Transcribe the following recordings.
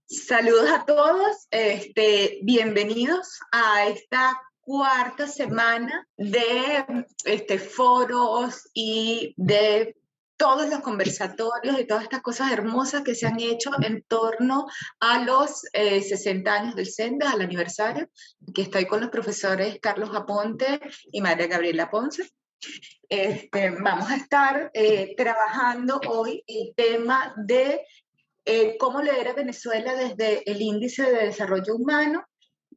Saludos a todos, bienvenidos a esta cuarta semana de foros y de todos los conversatorios y todas estas cosas hermosas que se han hecho en torno a los 60 años del SENDA, al aniversario. Aquí estoy con los profesores Carlos Aponte y María Gabriela Ponce. Vamos a estar trabajando hoy el tema de cómo leer a Venezuela desde el Índice de Desarrollo Humano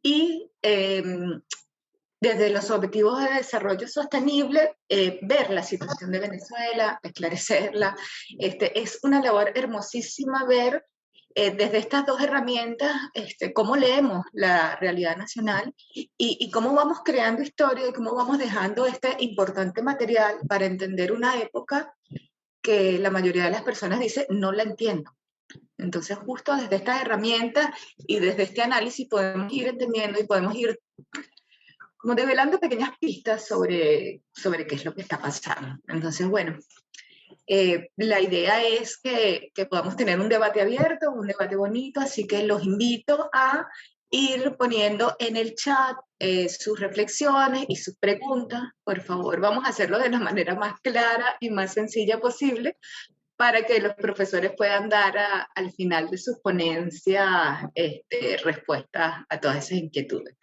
y desde los Objetivos de Desarrollo Sostenible, ver la situación de Venezuela, esclarecerla. Es una labor hermosísima ver desde estas dos herramientas cómo leemos la realidad nacional y cómo vamos creando historia y cómo vamos dejando este importante material para entender una época que la mayoría de las personas dice no la entiendo. Entonces, justo desde estas herramientas y desde este análisis podemos ir entendiendo y podemos ir como develando pequeñas pistas sobre qué es lo que está pasando. Entonces, bueno, la idea es que podamos tener un debate abierto, un debate bonito, así que los invito a ir poniendo en el chat sus reflexiones y sus preguntas. Por favor, vamos a hacerlo de la manera más clara y más sencilla posible, para que los profesores puedan dar al final de sus ponencias respuestas a todas esas inquietudes,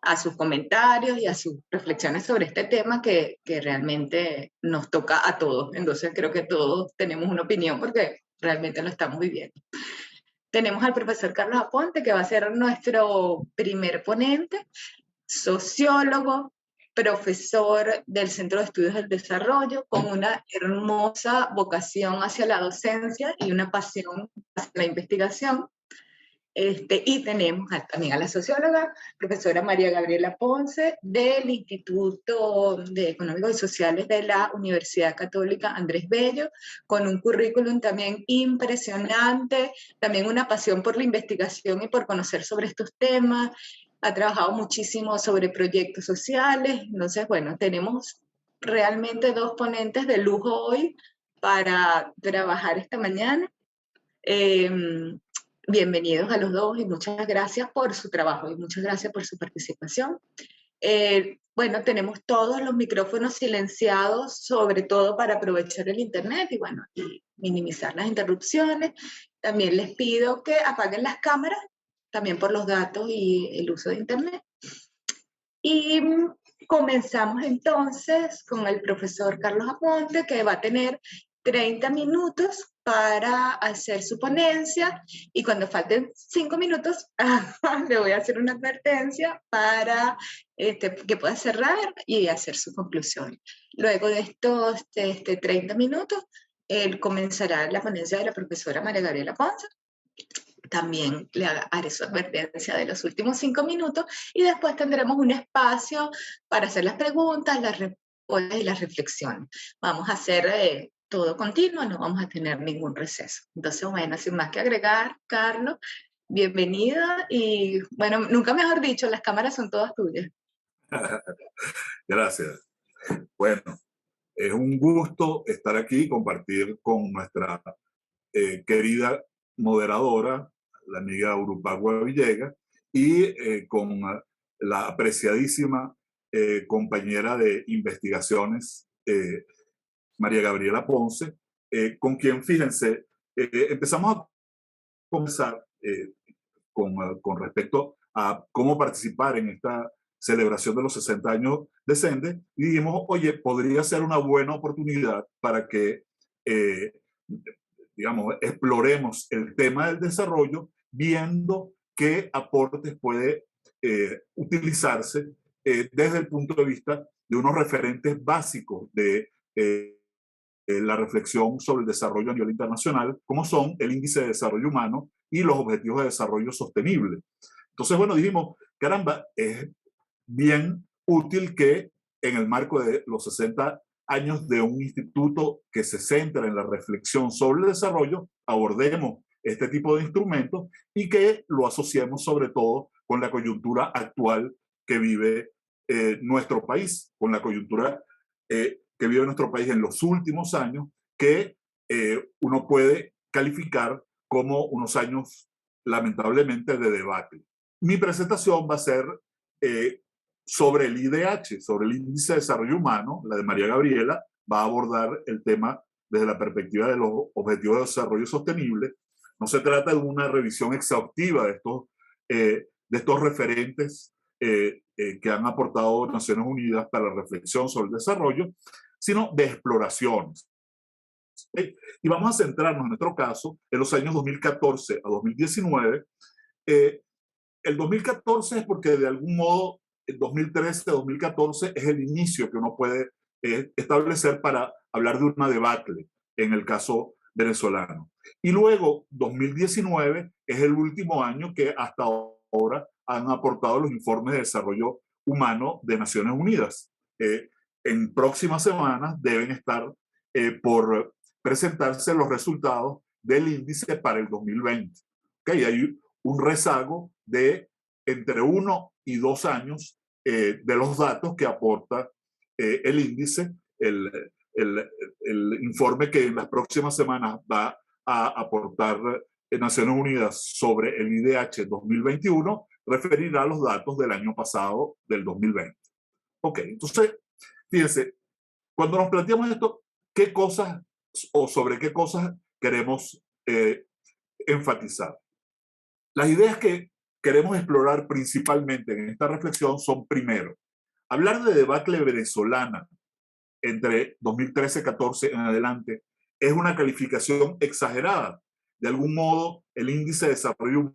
a sus comentarios y a sus reflexiones sobre este tema que realmente nos toca a todos. Entonces creo que todos tenemos una opinión porque realmente lo estamos viviendo. Tenemos al profesor Carlos Aponte, que va a ser nuestro primer ponente, sociólogo, profesor del Centro de Estudios del Desarrollo, con una hermosa vocación hacia la docencia y una pasión hacia la investigación. Y tenemos también a la socióloga, profesora María Gabriela Ponce, del Instituto de Económicos y Sociales de la Universidad Católica Andrés Bello, con un currículum también impresionante, también una pasión por la investigación y por conocer sobre estos temas. Ha trabajado muchísimo sobre proyectos sociales. Entonces, bueno, tenemos realmente dos ponentes de lujo hoy para trabajar esta mañana. Bienvenidos a los dos y muchas gracias por su trabajo y muchas gracias por su participación. Bueno, tenemos todos los micrófonos silenciados, sobre todo para aprovechar el internet y bueno, y minimizar las interrupciones. También les pido que apaguen las cámaras, también por los datos y el uso de internet. Y comenzamos entonces con el profesor Carlos Aponte, que va a tener 30 minutos para hacer su ponencia, y cuando falten 5 minutos le voy a hacer una advertencia para que pueda cerrar y hacer su conclusión. Luego de estos 30 minutos, él comenzará la ponencia de la profesora María Gabriela Ponce. También le haré su advertencia de los últimos 5 minutos y después tendremos un espacio para hacer las preguntas, las respuestas y las reflexiones. Vamos a hacer todo continuo, no vamos a tener ningún receso. Entonces, bueno, sin más que agregar, Carlos, bienvenida y, bueno, nunca mejor dicho, las cámaras son todas tuyas. Gracias. Bueno, es un gusto estar aquí y compartir con nuestra querida moderadora, la amiga Urupagua Villegas, y con la apreciadísima compañera de investigaciones, María Gabriela Ponce, con quien, fíjense, empezamos a conversar con respecto a cómo participar en esta celebración de los 60 años de Sende, y dijimos, oye, podría ser una buena oportunidad para que, digamos, exploremos el tema del desarrollo, viendo qué aportes puede utilizarse desde el punto de vista de unos referentes básicos de la reflexión sobre el desarrollo a nivel internacional, como son el Índice de Desarrollo Humano y los Objetivos de Desarrollo Sostenible. Entonces, bueno, dijimos, caramba, es bien útil que en el marco de los 60 años de un instituto que se centra en la reflexión sobre el desarrollo, abordemos este tipo de instrumentos y que lo asociemos sobre todo con la coyuntura actual que vive nuestro país, con la coyuntura que vive nuestro país en los últimos años, que uno puede calificar como unos años lamentablemente, de debate. Mi presentación va a ser sobre el IDH, sobre el Índice de Desarrollo Humano. La de María Gabriela va a abordar el tema desde la perspectiva de los Objetivos de Desarrollo Sostenible. No se trata de una revisión exhaustiva de estos referentes que han aportado Naciones Unidas para la reflexión sobre el desarrollo, sino de exploraciones. Y vamos a centrarnos en nuestro caso en los años 2014 a 2019. El 2014 es porque de algún modo el 2013-2014 es el inicio que uno puede establecer para hablar de una debacle en el caso venezolano. Y luego 2019 es el último año que hasta ahora han aportado los informes de desarrollo humano de Naciones Unidas. En próximas semanas deben estar por presentarse los resultados del índice para el 2020. ¿Okay? Hay un rezago de entre 1 y 2 años de los datos que aporta el índice, el informe que en las próximas semanas va a aportar Naciones Unidas sobre el IDH 2021, referirá a los datos del año pasado, del 2020. Ok, entonces, fíjense, cuando nos planteamos esto, ¿qué cosas o sobre qué cosas queremos enfatizar? Las ideas que queremos explorar principalmente en esta reflexión son, primero, hablar de debacle venezolana entre 2013-14 en adelante es una calificación exagerada. De algún modo, el índice de desarrollo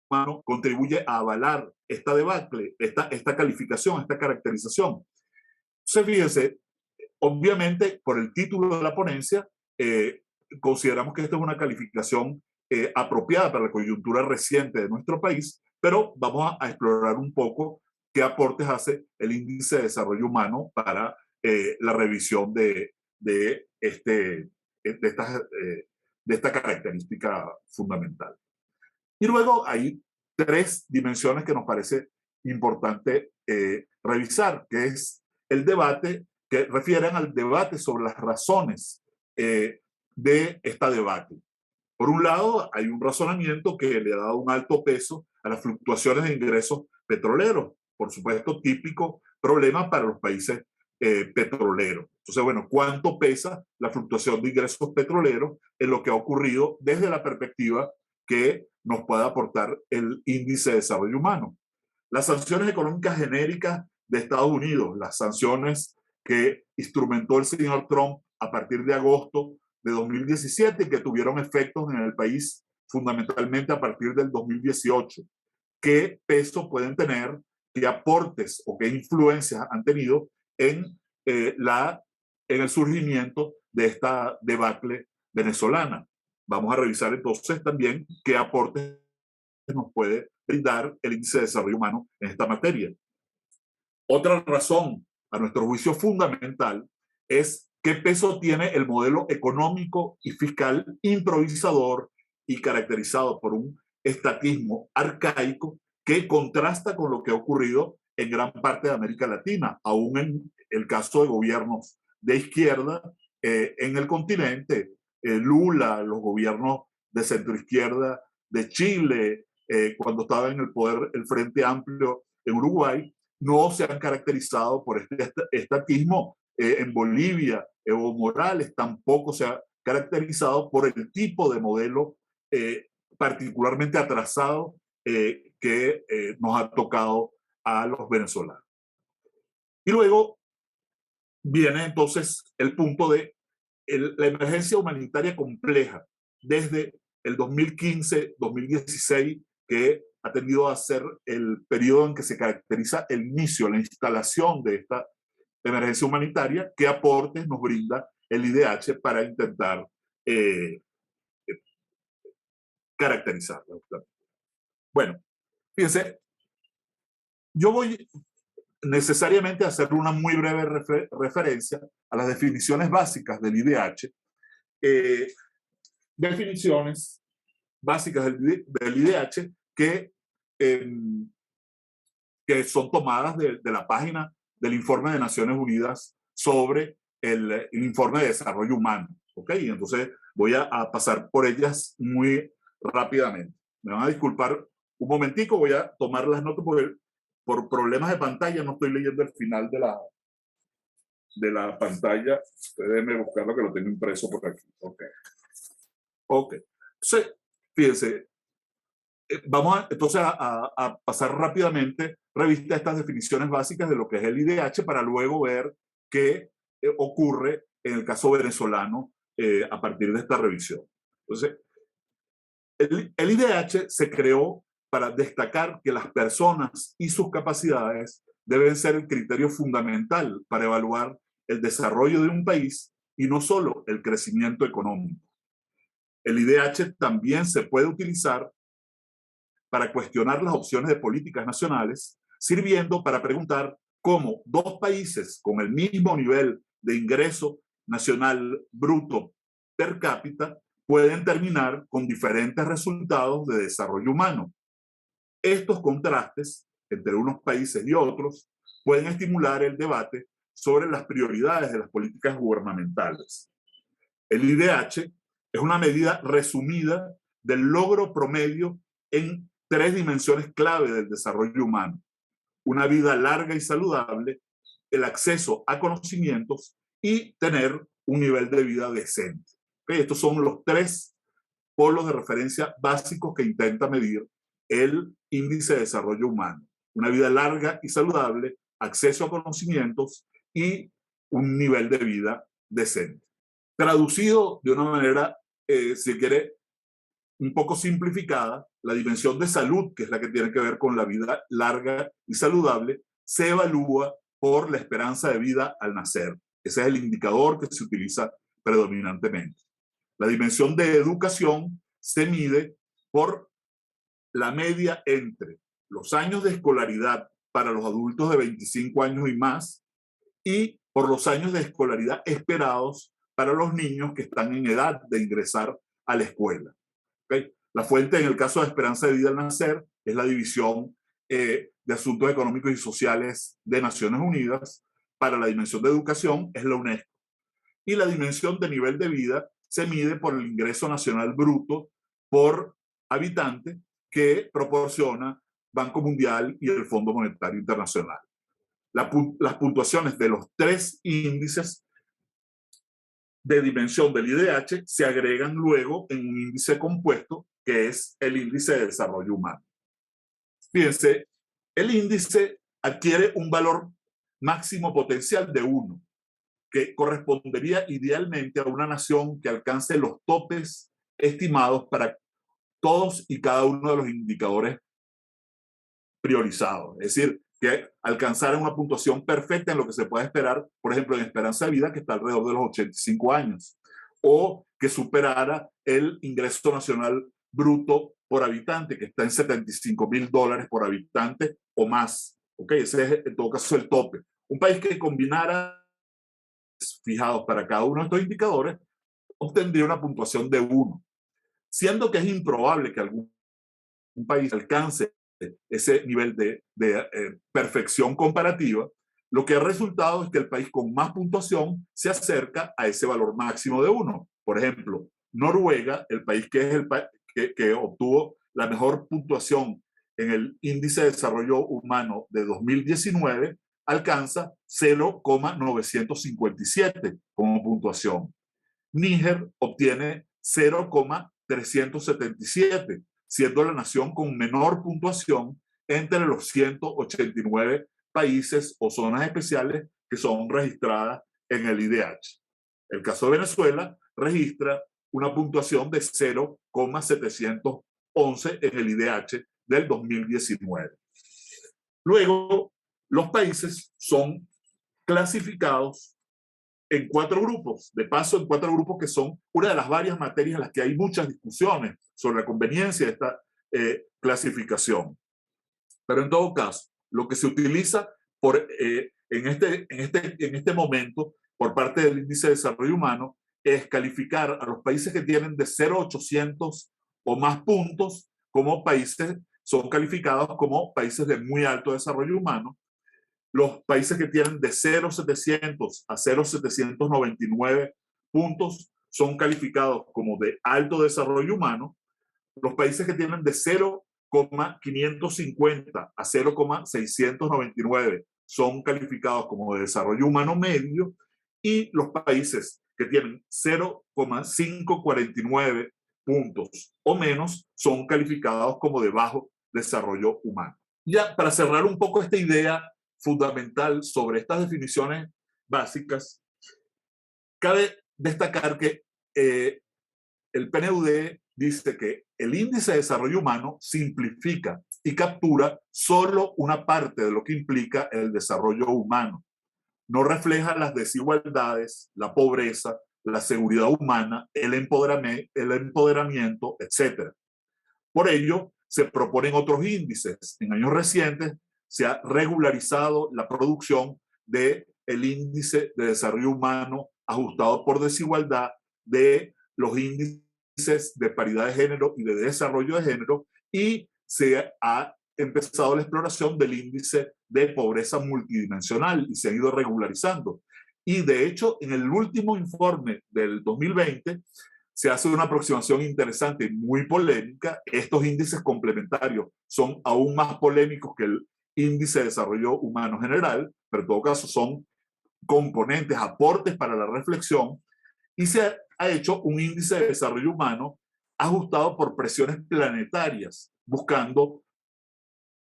humano contribuye a avalar esta debacle, esta calificación, esta caracterización. Entonces, fíjense, obviamente, por el título de la ponencia, consideramos que esta es una calificación apropiada para la coyuntura reciente de nuestro país, pero vamos a explorar un poco qué aportes hace el índice de desarrollo humano para la revisión de esta característica fundamental. Y luego hay 3 dimensiones que nos parece importante revisar, que es el debate, que refieren al debate sobre las razones de esta debacle. Por un lado, hay un razonamiento que le ha dado un alto peso a las fluctuaciones de ingresos petroleros, por supuesto, típico problema para los países petroleros. Entonces, bueno, ¿cuánto pesa la fluctuación de ingresos petroleros en lo que ha ocurrido desde la perspectiva que nos puede aportar el índice de desarrollo humano? Las sanciones económicas genéricas de Estados Unidos, las sanciones que instrumentó el señor Trump a partir de agosto de 2017 y que tuvieron efectos en el país fundamentalmente a partir del 2018. ¿Qué peso pueden tener, qué aportes o qué influencias han tenido en el surgimiento de esta debacle venezolana? Vamos a revisar entonces también qué aportes nos puede brindar el índice de desarrollo humano en esta materia. Otra razón, a nuestro juicio fundamental, es qué peso tiene el modelo económico y fiscal improvisador y caracterizado por un estatismo arcaico que contrasta con lo que ha ocurrido en gran parte de América Latina, aún en el caso de gobiernos de izquierda en el continente, Lula, los gobiernos de centroizquierda de Chile, cuando estaba en el poder el Frente Amplio en Uruguay, no se han caracterizado por este estatismo. En Bolivia, Evo Morales tampoco se ha caracterizado por el tipo de modelo particularmente atrasado que nos ha tocado a los venezolanos. Y luego viene entonces el punto de la emergencia humanitaria compleja desde el 2015-2016, que ha tendido a ser el periodo en que se caracteriza el inicio, la instalación de esta emergencia humanitaria. ¿Qué aportes nos brinda el IDH para intentar caracterizarla? Bueno, fíjense, yo voy necesariamente a hacer una muy breve referencia a las definiciones básicas del IDH. Definiciones básicas del IDH que son tomadas de la página del informe de Naciones Unidas sobre el informe de desarrollo humano. ¿Okay? Entonces voy a pasar por ellas muy rápidamente. Me van a disculpar un momentico, voy a tomar las notas porque por problemas de pantalla no estoy leyendo el final de la pantalla. Déjenme buscarlo que lo tengo impreso por aquí. Ok. Entonces, fíjense, vamos entonces a pasar rápidamente revista estas definiciones básicas de lo que es el IDH para luego ver qué ocurre en el caso venezolano a partir de esta revisión. Entonces, el IDH se creó para destacar que las personas y sus capacidades deben ser el criterio fundamental para evaluar el desarrollo de un país y no solo el crecimiento económico. El IDH también se puede utilizar para cuestionar las opciones de políticas nacionales, sirviendo para preguntar cómo dos países con el mismo nivel de ingreso nacional bruto per cápita pueden terminar con diferentes resultados de desarrollo humano. Estos contrastes entre unos países y otros pueden estimular el debate sobre las prioridades de las políticas gubernamentales. El IDH es una medida resumida del logro promedio en 3 dimensiones clave del desarrollo humano: una vida larga y saludable, el acceso a conocimientos y tener un nivel de vida decente. Estos son los 3 polos de referencia básicos que intenta medir el índice de desarrollo humano: una vida larga y saludable, acceso a conocimientos y un nivel de vida decente. Traducido de una manera, si quiere, un poco simplificada, la dimensión de salud, que es la que tiene que ver con la vida larga y saludable, se evalúa por la esperanza de vida al nacer. Ese es el indicador que se utiliza predominantemente. La dimensión de educación se mide por la media entre los años de escolaridad para los adultos de 25 años y más y por los años de escolaridad esperados para los niños que están en edad de ingresar a la escuela. ¿Okay? La fuente en el caso de esperanza de vida al nacer es la División de Asuntos Económicos y Sociales de Naciones Unidas. Para la dimensión de educación es la UNESCO. Y la dimensión de nivel de vida se mide por el ingreso nacional bruto por habitante que proporciona Banco Mundial y el Fondo Monetario Internacional. Las puntuaciones de los 3 índices de dimensión del IDH se agregan luego en un índice compuesto que es el índice de desarrollo humano. Fíjense, el índice adquiere un valor máximo potencial de 1, que correspondería idealmente a una nación que alcance los topes estimados para todos y cada uno de los indicadores priorizados. Es decir, que alcanzara una puntuación perfecta en lo que se puede esperar, por ejemplo, en esperanza de vida, que está alrededor de los 85 años, o que superara el ingreso nacional bruto por habitante, que está en $75,000 por habitante o más. ¿Okay? Ese es, en todo caso, el tope. Un país que combinara fijados para cada uno de estos indicadores obtendría una puntuación de 1, siendo que es improbable que algún país alcance ese nivel de perfección comparativa. Lo que ha resultado es que el país con más puntuación se acerca a ese valor máximo de 1. Por ejemplo, Noruega, el país que es que obtuvo la mejor puntuación en el Índice de Desarrollo Humano de 2019, alcanza 0,957 como puntuación. Níger obtiene 0,377, siendo la nación con menor puntuación entre los 189 países o zonas especiales que son registradas en el IDH. El caso de Venezuela registra una puntuación de 0,711 en el IDH del 2019. Luego, los países son clasificados en 4 grupos, de paso en 4 grupos que son una de las varias materias en las que hay muchas discusiones sobre la conveniencia de esta clasificación. Pero en todo caso, lo que se utiliza en este momento por parte del Índice de Desarrollo Humano es calificar a los países que tienen de 0,800 o más puntos como países, son calificados como países de muy alto desarrollo humano. Los países que tienen de 0,700 a 0,799 puntos son calificados como de alto desarrollo humano. Los países que tienen de 0,550 a 0,699 son calificados como de desarrollo humano medio, y los países que tienen 0,549 puntos o menos son calificados como de bajo desarrollo humano. Ya para cerrar un poco esta idea fundamental sobre estas definiciones básicas, cabe destacar que el PNUD dice que el índice de desarrollo humano simplifica y captura solo una parte de lo que implica el desarrollo humano. No refleja las desigualdades, la pobreza, la seguridad humana, el empoderamiento, etc. Por ello, se proponen otros índices. En años recientes se ha regularizado la producción del índice de desarrollo humano ajustado por desigualdad, de los índices de paridad de género y de desarrollo de género, y se ha empezado la exploración del índice de pobreza multidimensional y se ha ido regularizando. Y de hecho, en el último informe del 2020, se hace una aproximación interesante y muy polémica. Estos índices complementarios son aún más polémicos que el índice de desarrollo humano general, pero en todo caso son componentes, aportes para la reflexión, y se ha hecho un índice de desarrollo humano ajustado por presiones planetarias, buscando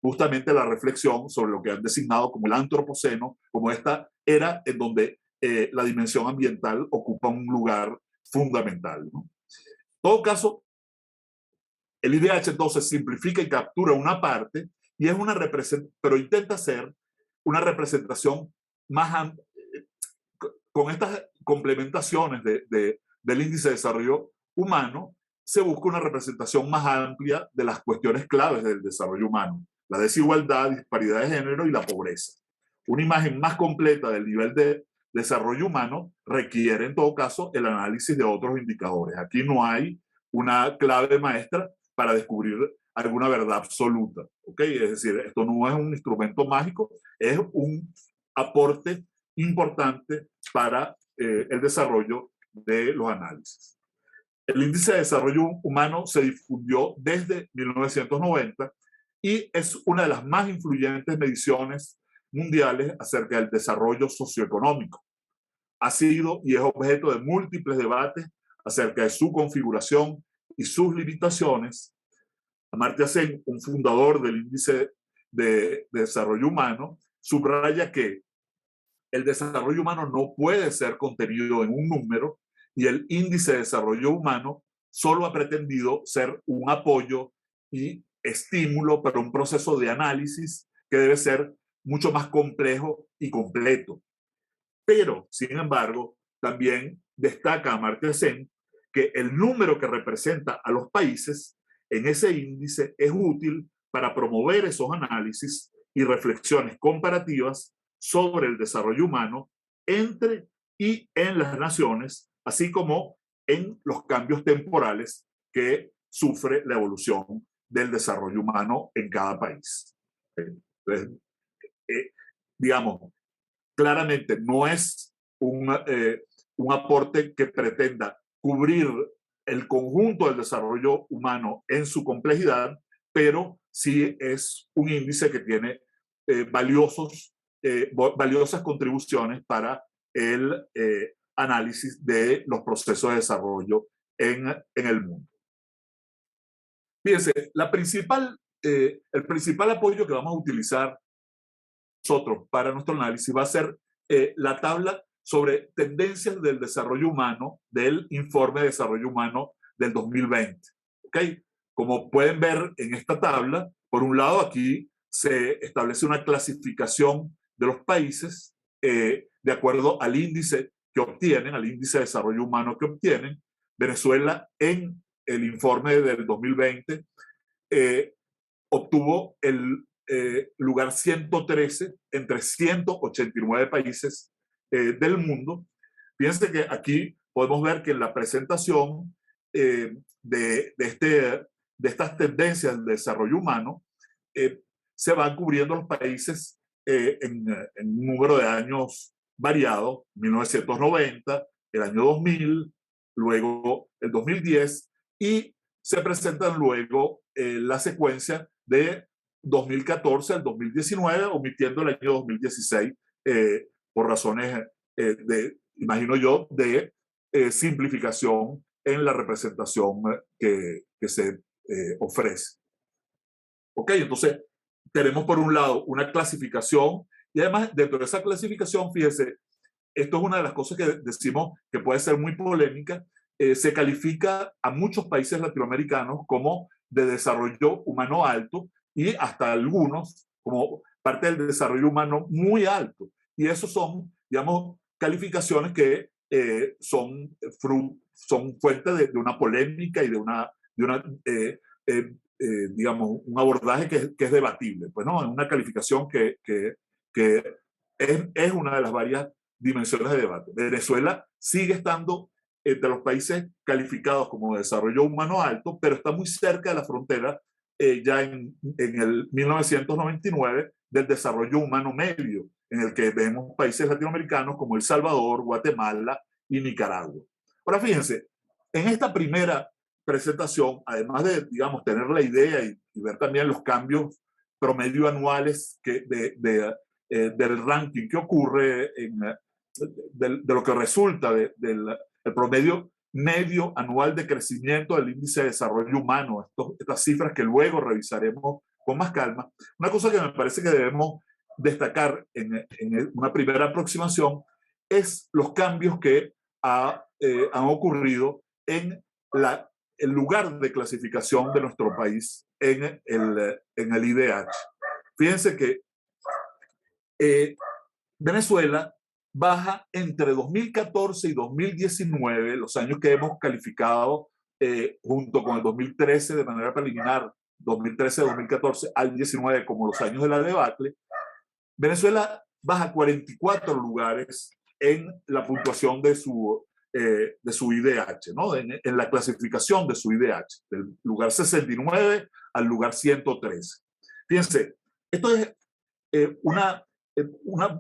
justamente la reflexión sobre lo que han designado como el antropoceno, como esta era en donde la dimensión ambiental ocupa un lugar fundamental, ¿no? En todo caso, el IDH entonces simplifica y captura una parte, y es una representación, pero intenta ser una representación más con estas complementaciones del índice de desarrollo humano. Se busca una representación más amplia de las cuestiones claves del desarrollo humano: la desigualdad, disparidad de género y la pobreza. Una imagen más completa del nivel de desarrollo humano requiere en todo caso el análisis de otros indicadores. Aquí no hay una clave maestra para descubrir alguna verdad absoluta, ¿ok? Es decir, esto no es un instrumento mágico, es un aporte importante para el desarrollo de los análisis. El índice de desarrollo humano se difundió desde 1990 y es una de las más influyentes mediciones mundiales acerca del desarrollo socioeconómico. Ha sido y es objeto de múltiples debates acerca de su configuración y sus limitaciones. Amartya Sen, un fundador del índice de desarrollo humano, subraya que el desarrollo humano no puede ser contenido en un número, y el índice de desarrollo humano solo ha pretendido ser un apoyo y estímulo para un proceso de análisis que debe ser mucho más complejo y completo. Pero, sin embargo, también destaca Amartya Sen que el número que representa a los países en ese índice es útil para promover esos análisis y reflexiones comparativas sobre el desarrollo humano entre y en las naciones, así como en los cambios temporales que sufre la evolución del desarrollo humano en cada país. Entonces, digamos, claramente no es un aporte que pretenda cubrir el conjunto del desarrollo humano en su complejidad, pero sí es un índice que tiene valiosas contribuciones para el análisis de los procesos de desarrollo en el mundo. Fíjense, el principal apoyo que vamos a utilizar nosotros para nuestro análisis va a ser la tabla sobre tendencias del desarrollo humano del informe de desarrollo humano del 2020. ¿Okay? Como pueden ver en esta tabla, por un lado aquí se establece una clasificación de los países de acuerdo al índice que obtienen, al índice de desarrollo humano que obtienen. Venezuela en el informe del 2020 obtuvo el lugar 113 entre 189 países del mundo. Fíjense que aquí podemos ver que en la presentación de estas tendencias del desarrollo humano se van cubriendo los países en un número de años variado: 1990, el año 2000, luego el 2010, y se presentan luego la secuencia de 2014 al 2019, omitiendo el año 2016 por razones imagino yo, de simplificación en la representación que se ofrece. Ok, entonces tenemos por un lado una clasificación y además dentro de esa clasificación, fíjese, esto es una de las cosas que decimos que puede ser muy polémica, se califica a muchos países latinoamericanos como de desarrollo humano alto y hasta algunos como parte del desarrollo humano muy alto. Y esos son, digamos, calificaciones que son fuente de una polémica y de una digamos, un abordaje que es debatible. Pues no, es una calificación que es una de las varias dimensiones de debate. Venezuela sigue estando entre los países calificados como de desarrollo humano alto, pero está muy cerca de la frontera ya en el 1999 del desarrollo humano medio, en el que vemos países latinoamericanos como El Salvador, Guatemala y Nicaragua. Ahora fíjense, en esta primera presentación, además de, digamos, tener la idea y ver también los cambios promedio anuales del ranking que ocurre de lo que resulta del promedio medio anual de crecimiento del índice de desarrollo humano, estas cifras que luego revisaremos con más calma. Una cosa que me parece que debemos destacar en una primera aproximación es los cambios que han ocurrido en el lugar de clasificación de nuestro país en el IDH. Fíjense que Venezuela baja entre 2014 y 2019, los años que hemos calificado junto con el 2013 de manera preliminar, 2013-2014 al 19 como los años de la debacle, Venezuela baja 44 lugares en la puntuación de su IDH, ¿no? en la clasificación de su IDH, del lugar 69 al lugar 113. Fíjense, esto es un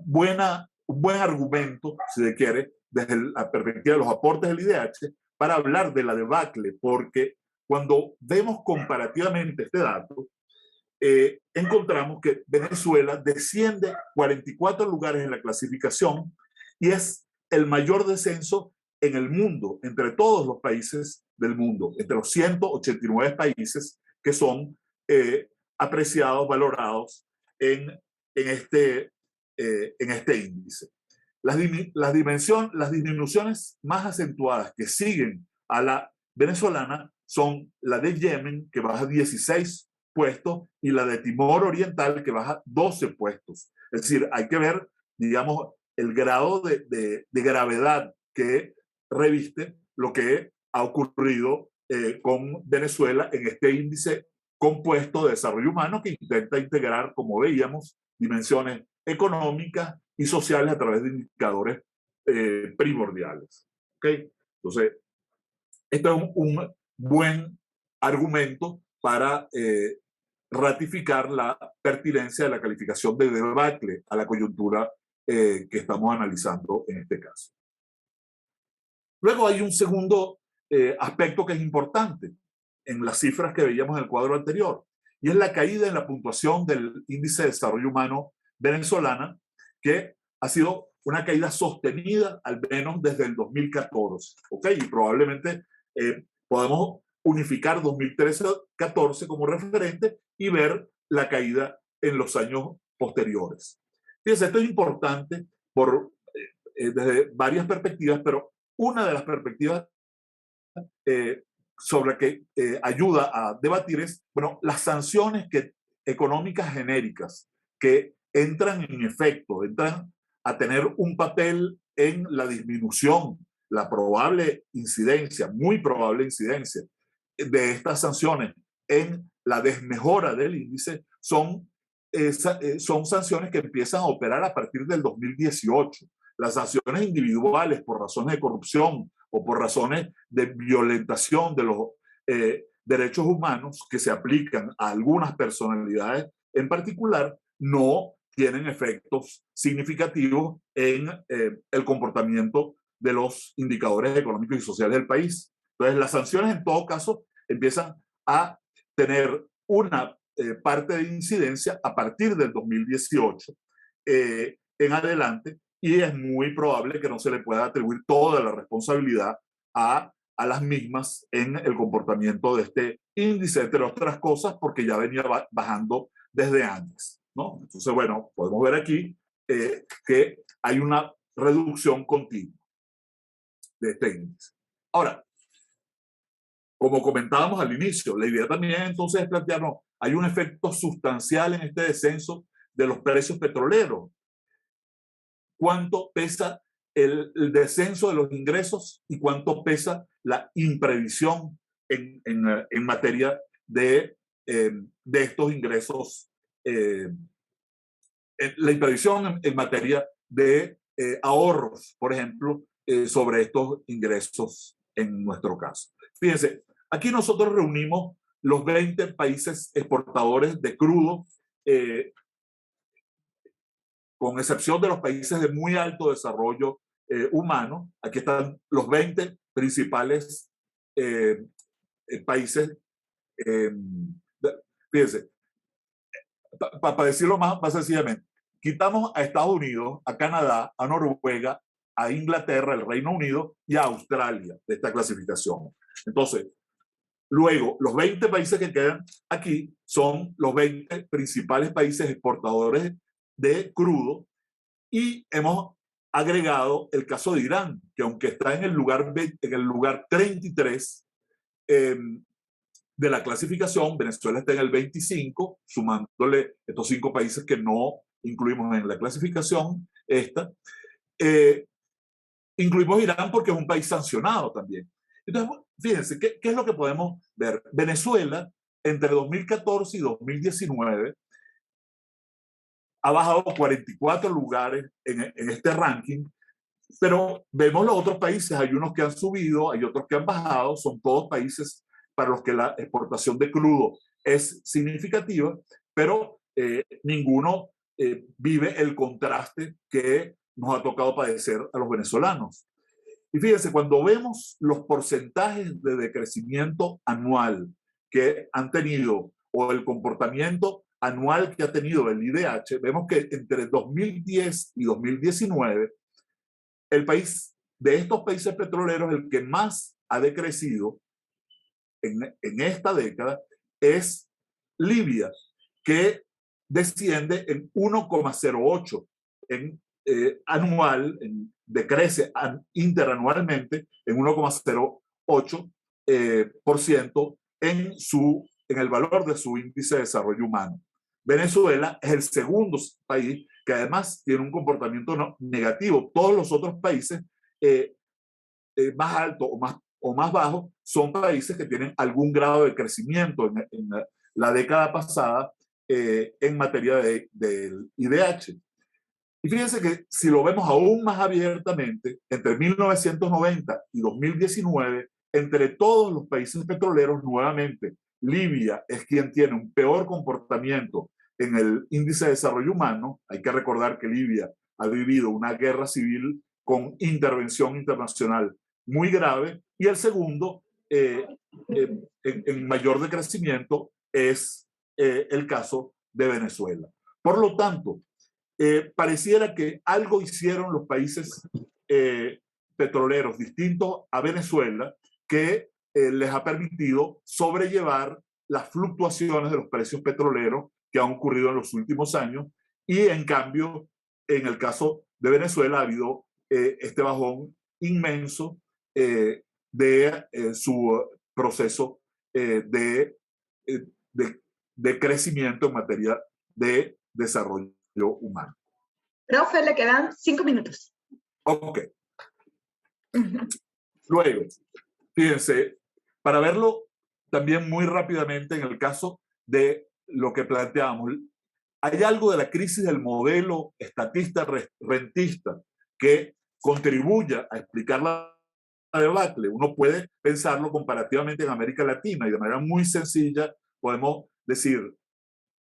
buen argumento, si se quiere, desde la perspectiva de los aportes del IDH, para hablar de la debacle, porque cuando vemos comparativamente este dato, encontramos que Venezuela desciende 44 lugares en la clasificación y es el mayor descenso en el mundo, entre todos los países del mundo, entre los 189 países que son apreciados, valorados en este índice. Las disminuciones más acentuadas que siguen a la venezolana son la de Yemen, que baja 16 puestos, y la de Timor Oriental, que baja 12 puestos. Es decir, hay que ver, digamos, el grado de gravedad que reviste lo que ha ocurrido con Venezuela en este índice compuesto de desarrollo humano que intenta integrar, como veíamos, dimensiones económicas y sociales a través de indicadores primordiales. ¿Okay? Entonces, esto es un buen argumento para ratificar la pertinencia de la calificación de debacle a la coyuntura que estamos analizando en este caso. Luego hay un segundo aspecto que es importante en las cifras que veíamos en el cuadro anterior, y es la caída en la puntuación del índice de desarrollo humano venezolana, que ha sido una caída sostenida al menos desde el 2014. ¿Okay? Y probablemente podemos unificar 2013-14 como referente y ver la caída en los años posteriores. Fíjense, esto es importante desde varias perspectivas, pero una de las perspectivas sobre la que ayuda a debatir es, bueno, las sanciones económicas genéricas que entran en efecto, entran a tener un papel en la disminución, la probable incidencia, muy probable incidencia de estas sanciones en la desmejora del índice, son sanciones que empiezan a operar a partir del 2018. Las sanciones individuales por razones de corrupción o por razones de violentación de los derechos humanos que se aplican a algunas personalidades en particular no tienen efectos significativos en el comportamiento de los indicadores económicos y sociales del país. Entonces, las sanciones en todo caso empiezan a tener una parte de incidencia a partir del 2018 en adelante, y es muy probable que no se le pueda atribuir toda la responsabilidad a las mismas en el comportamiento de este índice, entre otras cosas, porque ya venía bajando desde antes, ¿no? Entonces, bueno, podemos ver aquí que hay una reducción continua de este índice. Ahora, como comentábamos al inicio, la idea también entonces es plantearnos, hay un efecto sustancial en este descenso de los precios petroleros. ¿Cuánto pesa el descenso de los ingresos y cuánto pesa la imprevisión en materia de estos ingresos? La imprevisión en materia de ahorros, por ejemplo, sobre estos ingresos en nuestro caso. Fíjense, aquí nosotros reunimos los 20 países exportadores de crudo, con excepción de los países de muy alto desarrollo humano. Aquí están los 20 principales países. Fíjense, para decirlo más sencillamente, quitamos a Estados Unidos, a Canadá, a Noruega, a Inglaterra, el Reino Unido y a Australia de esta clasificación. Entonces, luego, los 20 países que quedan aquí son los 20 principales países exportadores de crudo, y hemos agregado el caso de Irán, que aunque está en el lugar 33 de la clasificación, Venezuela está en el 25, sumándole estos 5 países que no incluimos en la clasificación esta. Incluimos Irán porque es un país sancionado también. Entonces, fíjense, ¿qué es lo que podemos ver? Venezuela, entre 2014 y 2019, ha bajado 44 lugares en este ranking, pero vemos los otros países, hay unos que han subido, hay otros que han bajado, son todos países para los que la exportación de crudo es significativa, pero ninguno vive el contraste que nos ha tocado padecer a los venezolanos. Y fíjense, cuando vemos los porcentajes de decrecimiento anual que han tenido, o el comportamiento anual que ha tenido el IDH, vemos que entre 2010 y 2019, el país de estos países petroleros, el que más ha decrecido en esta década es Libia, que desciende en 1,08 en anual, decrece interanualmente en 1,08% en el valor de su índice de desarrollo humano. Venezuela es el segundo país que además tiene un comportamiento negativo. Todos los otros países más altos o más bajos son países que tienen algún grado de crecimiento en la década pasada en materia del IDH. Y fíjense que si lo vemos aún más abiertamente, entre 1990 y 2019, entre todos los países petroleros, nuevamente, Libia es quien tiene un peor comportamiento en el índice de desarrollo humano. Hay que recordar que Libia ha vivido una guerra civil con intervención internacional muy grave, y el segundo, en mayor decrecimiento, es el caso de Venezuela. Por lo tanto, pareciera que algo hicieron los países petroleros distintos a Venezuela que les ha permitido sobrellevar las fluctuaciones de los precios petroleros que han ocurrido en los últimos años, y en cambio, en el caso de Venezuela ha habido este bajón inmenso de su proceso de crecimiento en materia de desarrollo humano. Profe, le quedan 5 minutos. Ok. Luego, fíjense, para verlo también muy rápidamente en el caso de lo que planteamos, hay algo de la crisis del modelo estatista-rentista que contribuye a explicar la debacle. Uno puede pensarlo comparativamente en América Latina, y de manera muy sencilla podemos decir,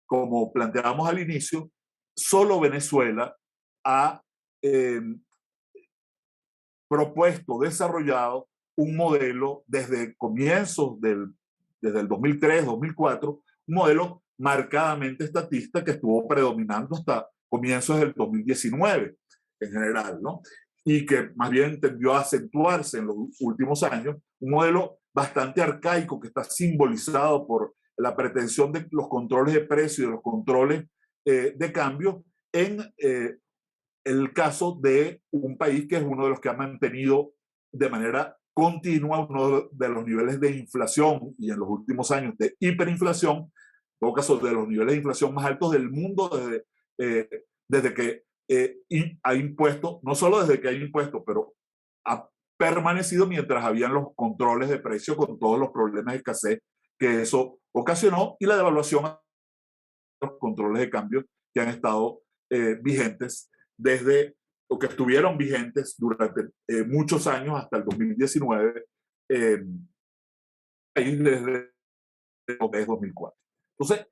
como planteamos al inicio, solo Venezuela ha propuesto, desarrollado un modelo desde comienzos del desde el 2003, 2004, un modelo marcadamente estatista que estuvo predominando hasta comienzos del 2019 en general, ¿no? Y que más bien tendió a acentuarse en los últimos años, un modelo bastante arcaico que está simbolizado por la pretensión de los controles de precio y de los controles de cambio en el caso de un país que es uno de los que ha mantenido de manera continua uno de los niveles de inflación y en los últimos años de hiperinflación, en todo caso de los niveles de inflación más altos del mundo desde que ha impuesto, no solo desde que ha impuesto, pero ha permanecido mientras habían los controles de precio con todos los problemas de escasez que eso ocasionó y la devaluación de los controles de cambio que han estado vigentes desde, o que estuvieron vigentes durante muchos años hasta el 2019, desde 2004. Entonces,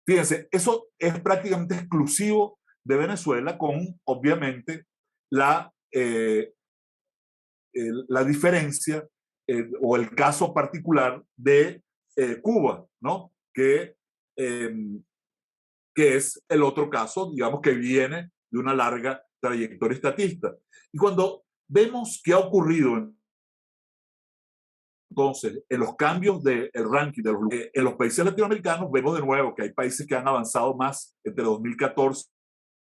fíjense, eso es prácticamente exclusivo de Venezuela con, obviamente, la diferencia o el caso particular de Cuba, ¿no? Que es el otro caso, digamos, que viene de una larga trayectoria estatista. Y cuando vemos qué ha ocurrido entonces en los cambios del ranking en los países latinoamericanos, vemos de nuevo que hay países que han avanzado más entre 2014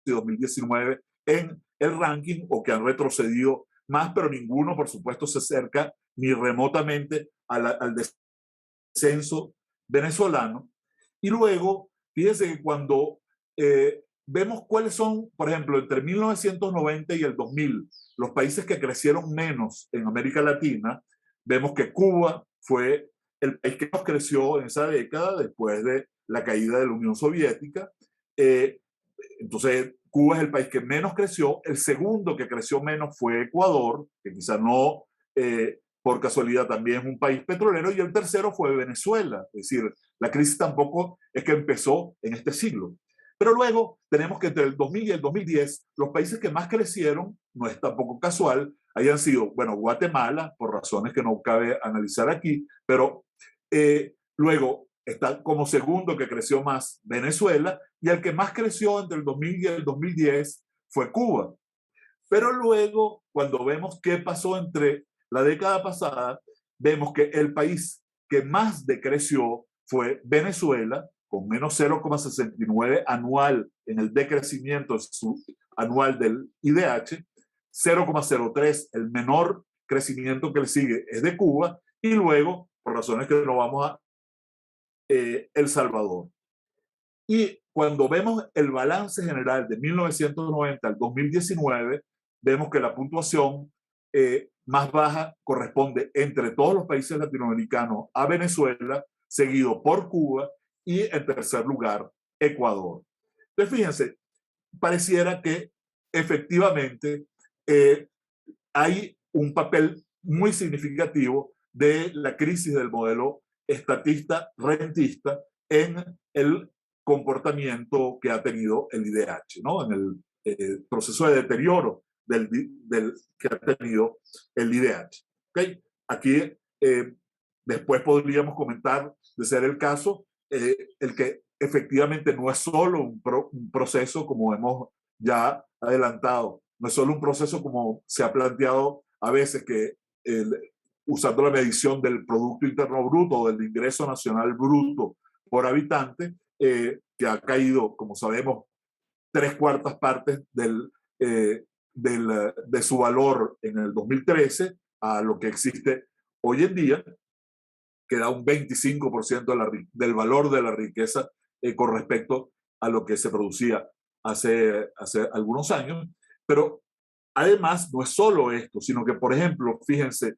y 2019 en el ranking o que han retrocedido más, pero ninguno, por supuesto, se acerca ni remotamente al descenso venezolano. Y luego, fíjense que cuando vemos cuáles son, por ejemplo, entre 1990 y el 2000, los países que crecieron menos en América Latina, vemos que Cuba fue el país que más creció en esa década después de la caída de la Unión Soviética. Entonces, Cuba es el país que menos creció. El segundo que creció menos fue Ecuador, que quizá no por casualidad también es un país petrolero, y el tercero fue Venezuela. Es decir, la crisis tampoco es que empezó en este siglo. Pero luego tenemos que entre el 2000 y el 2010, los países que más crecieron, no es tampoco casual, hayan sido, bueno, Guatemala, por razones que no cabe analizar aquí, pero luego está como segundo que creció más Venezuela, y el que más creció entre el 2000 y el 2010 fue Cuba. Pero luego, cuando vemos qué pasó entre la década pasada, vemos que el país que más decreció fue Venezuela, con menos 0,69 anual en el decrecimiento anual del IDH, 0,03, el menor crecimiento que le sigue es de Cuba, y luego, por razones que no vamos a El Salvador. Y cuando vemos el balance general de 1990 al 2019, vemos que la puntuación más baja corresponde entre todos los países latinoamericanos a Venezuela, seguido por Cuba y en tercer lugar Ecuador. Entonces, fíjense, pareciera que efectivamente hay un papel muy significativo de la crisis del modelo estatista rentista en el comportamiento que ha tenido el IDH, ¿no? En el proceso de deterioro que ha tenido el IDH. ¿Okay? Aquí después podríamos comentar, de ser el caso, el que efectivamente no es solo un proceso, como hemos ya adelantado, no es solo un proceso como se ha planteado a veces que usando la medición del Producto Interno Bruto o del Ingreso Nacional Bruto por habitante, que ha caído, como sabemos, 3/4 partes de su valor en el 2013 a lo que existe hoy en día, que da un 25% del valor de la riqueza con respecto a lo que se producía hace algunos años. Pero además no es solo esto, sino que, por ejemplo, fíjense,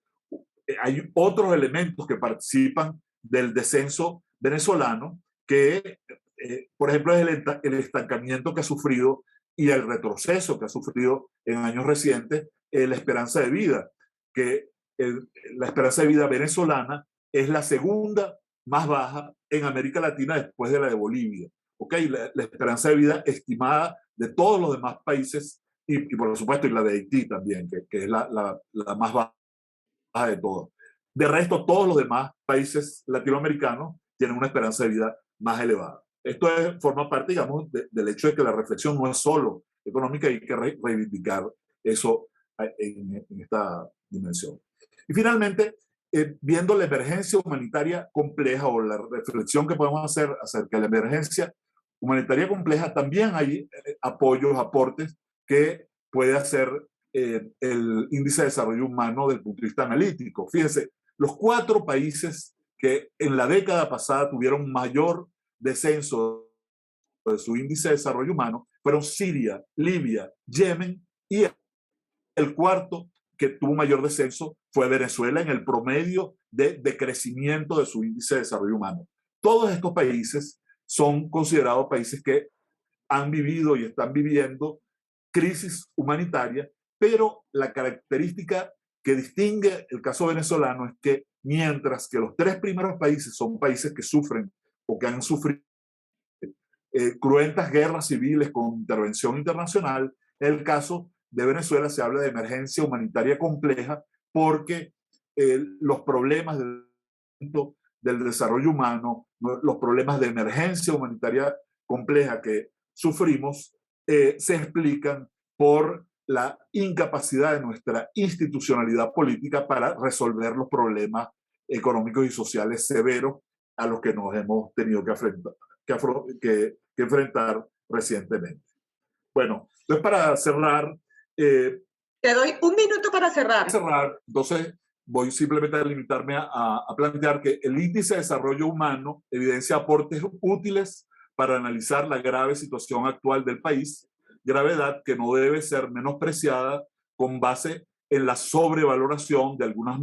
hay otros elementos que participan del descenso venezolano, que, por ejemplo, es el estancamiento que ha sufrido y el retroceso que ha sufrido en años recientes la esperanza de vida, que la esperanza de vida venezolana es la segunda más baja en América Latina después de la de Bolivia. ¿Okay? La esperanza de vida estimada de todos los demás países y por supuesto, y la de Haití también, que es la más baja de todas. De resto, todos los demás países latinoamericanos tienen una esperanza de vida más elevada. Esto forma parte, digamos, del hecho de que la reflexión no es solo económica, y hay que reivindicar eso en esta dimensión. Y finalmente, viendo la emergencia humanitaria compleja, o la reflexión que podemos hacer acerca de la emergencia humanitaria compleja, también hay apoyos, aportes que puede hacer el Índice de Desarrollo Humano desde el punto de vista analítico. Fíjense, los 4 países que en la década pasada tuvieron mayor descenso de su índice de desarrollo humano fueron Siria, Libia, Yemen, y el cuarto que tuvo mayor descenso fue Venezuela en el promedio de crecimiento de su índice de desarrollo humano. Todos estos países son considerados países que han vivido y están viviendo crisis humanitaria, pero la característica que distingue el caso venezolano es que mientras que los 3 primeros países son países que sufren o que han sufrido cruentas guerras civiles con intervención internacional, en el caso de Venezuela se habla de emergencia humanitaria compleja porque los problemas del desarrollo humano, los problemas de emergencia humanitaria compleja que sufrimos, se explican por la incapacidad de nuestra institucionalidad política para resolver los problemas económicos y sociales severos a los que nos hemos tenido que enfrentar recientemente. Bueno, entonces para cerrar... Te doy 1 minuto para cerrar. Entonces voy simplemente a limitarme a plantear que el Índice de Desarrollo Humano evidencia aportes útiles para analizar la grave situación actual del país, gravedad que no debe ser menospreciada con base en la sobrevaloración de algunas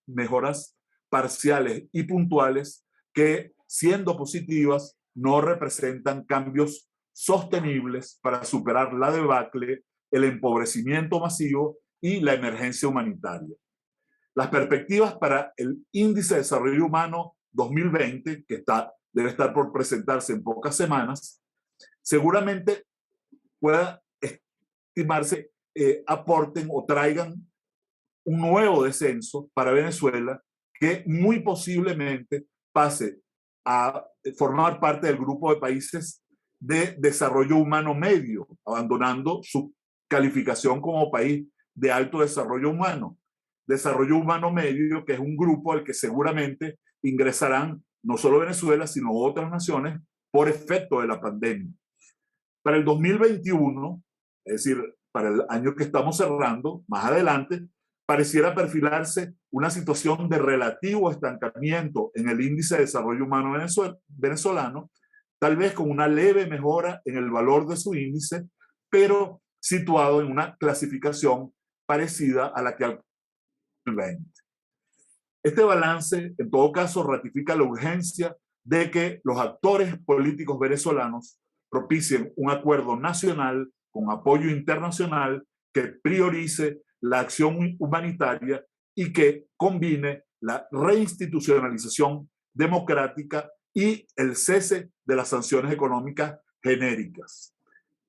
mejoras parciales y puntuales que, siendo positivas, no representan cambios sostenibles para superar la debacle, el empobrecimiento masivo y la emergencia humanitaria. Las perspectivas para el Índice de Desarrollo Humano 2020, que debe estar por presentarse en pocas semanas, seguramente pueda estimarse aporten o traigan un nuevo descenso para Venezuela que muy posiblemente pase a formar parte del grupo de países de desarrollo humano medio, abandonando su calificación como país de alto desarrollo humano. Desarrollo humano medio, que es un grupo al que seguramente ingresarán no solo Venezuela, sino otras naciones por efecto de la pandemia. Para el 2021, es decir, para el año que estamos cerrando, más adelante, pareciera perfilarse una situación de relativo estancamiento en el índice de desarrollo humano venezolano, tal vez con una leve mejora en el valor de su índice, pero situado en una clasificación parecida a la que al 2020. Este balance, en todo caso, ratifica la urgencia de que los actores políticos venezolanos propicien un acuerdo nacional con apoyo internacional que priorice la acción humanitaria y que combine la reinstitucionalización democrática y el cese de las sanciones económicas genéricas.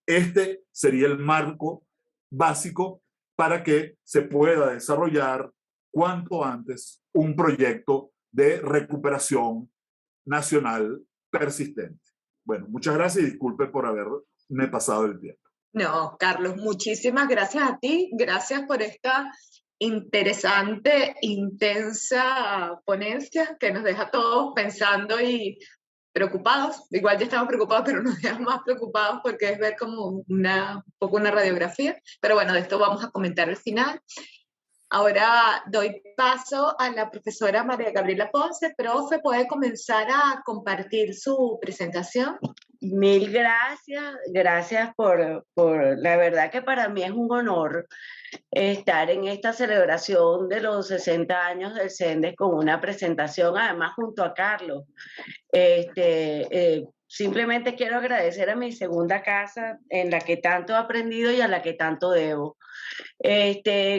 Este sería el marco básico para que se pueda desarrollar cuanto antes un proyecto de recuperación nacional persistente. Bueno, muchas gracias y disculpe por haberme pasado el tiempo. No, Carlos, muchísimas gracias a ti. Gracias por esta interesante, intensa ponencia que nos deja a todos pensando y preocupados. Igual ya estamos preocupados, pero nos deja más preocupados porque es ver como un poco una radiografía. Pero bueno, de esto vamos a comentar al final. Ahora doy paso a la profesora María Gabriela Ponce. Profe, ¿puede comenzar a compartir su presentación? Mil gracias, gracias por la verdad que para mí es un honor estar en esta celebración de los 60 años del CENDES con una presentación, además junto a Carlos. Simplemente quiero agradecer a mi segunda casa en la que tanto he aprendido y a la que tanto debo.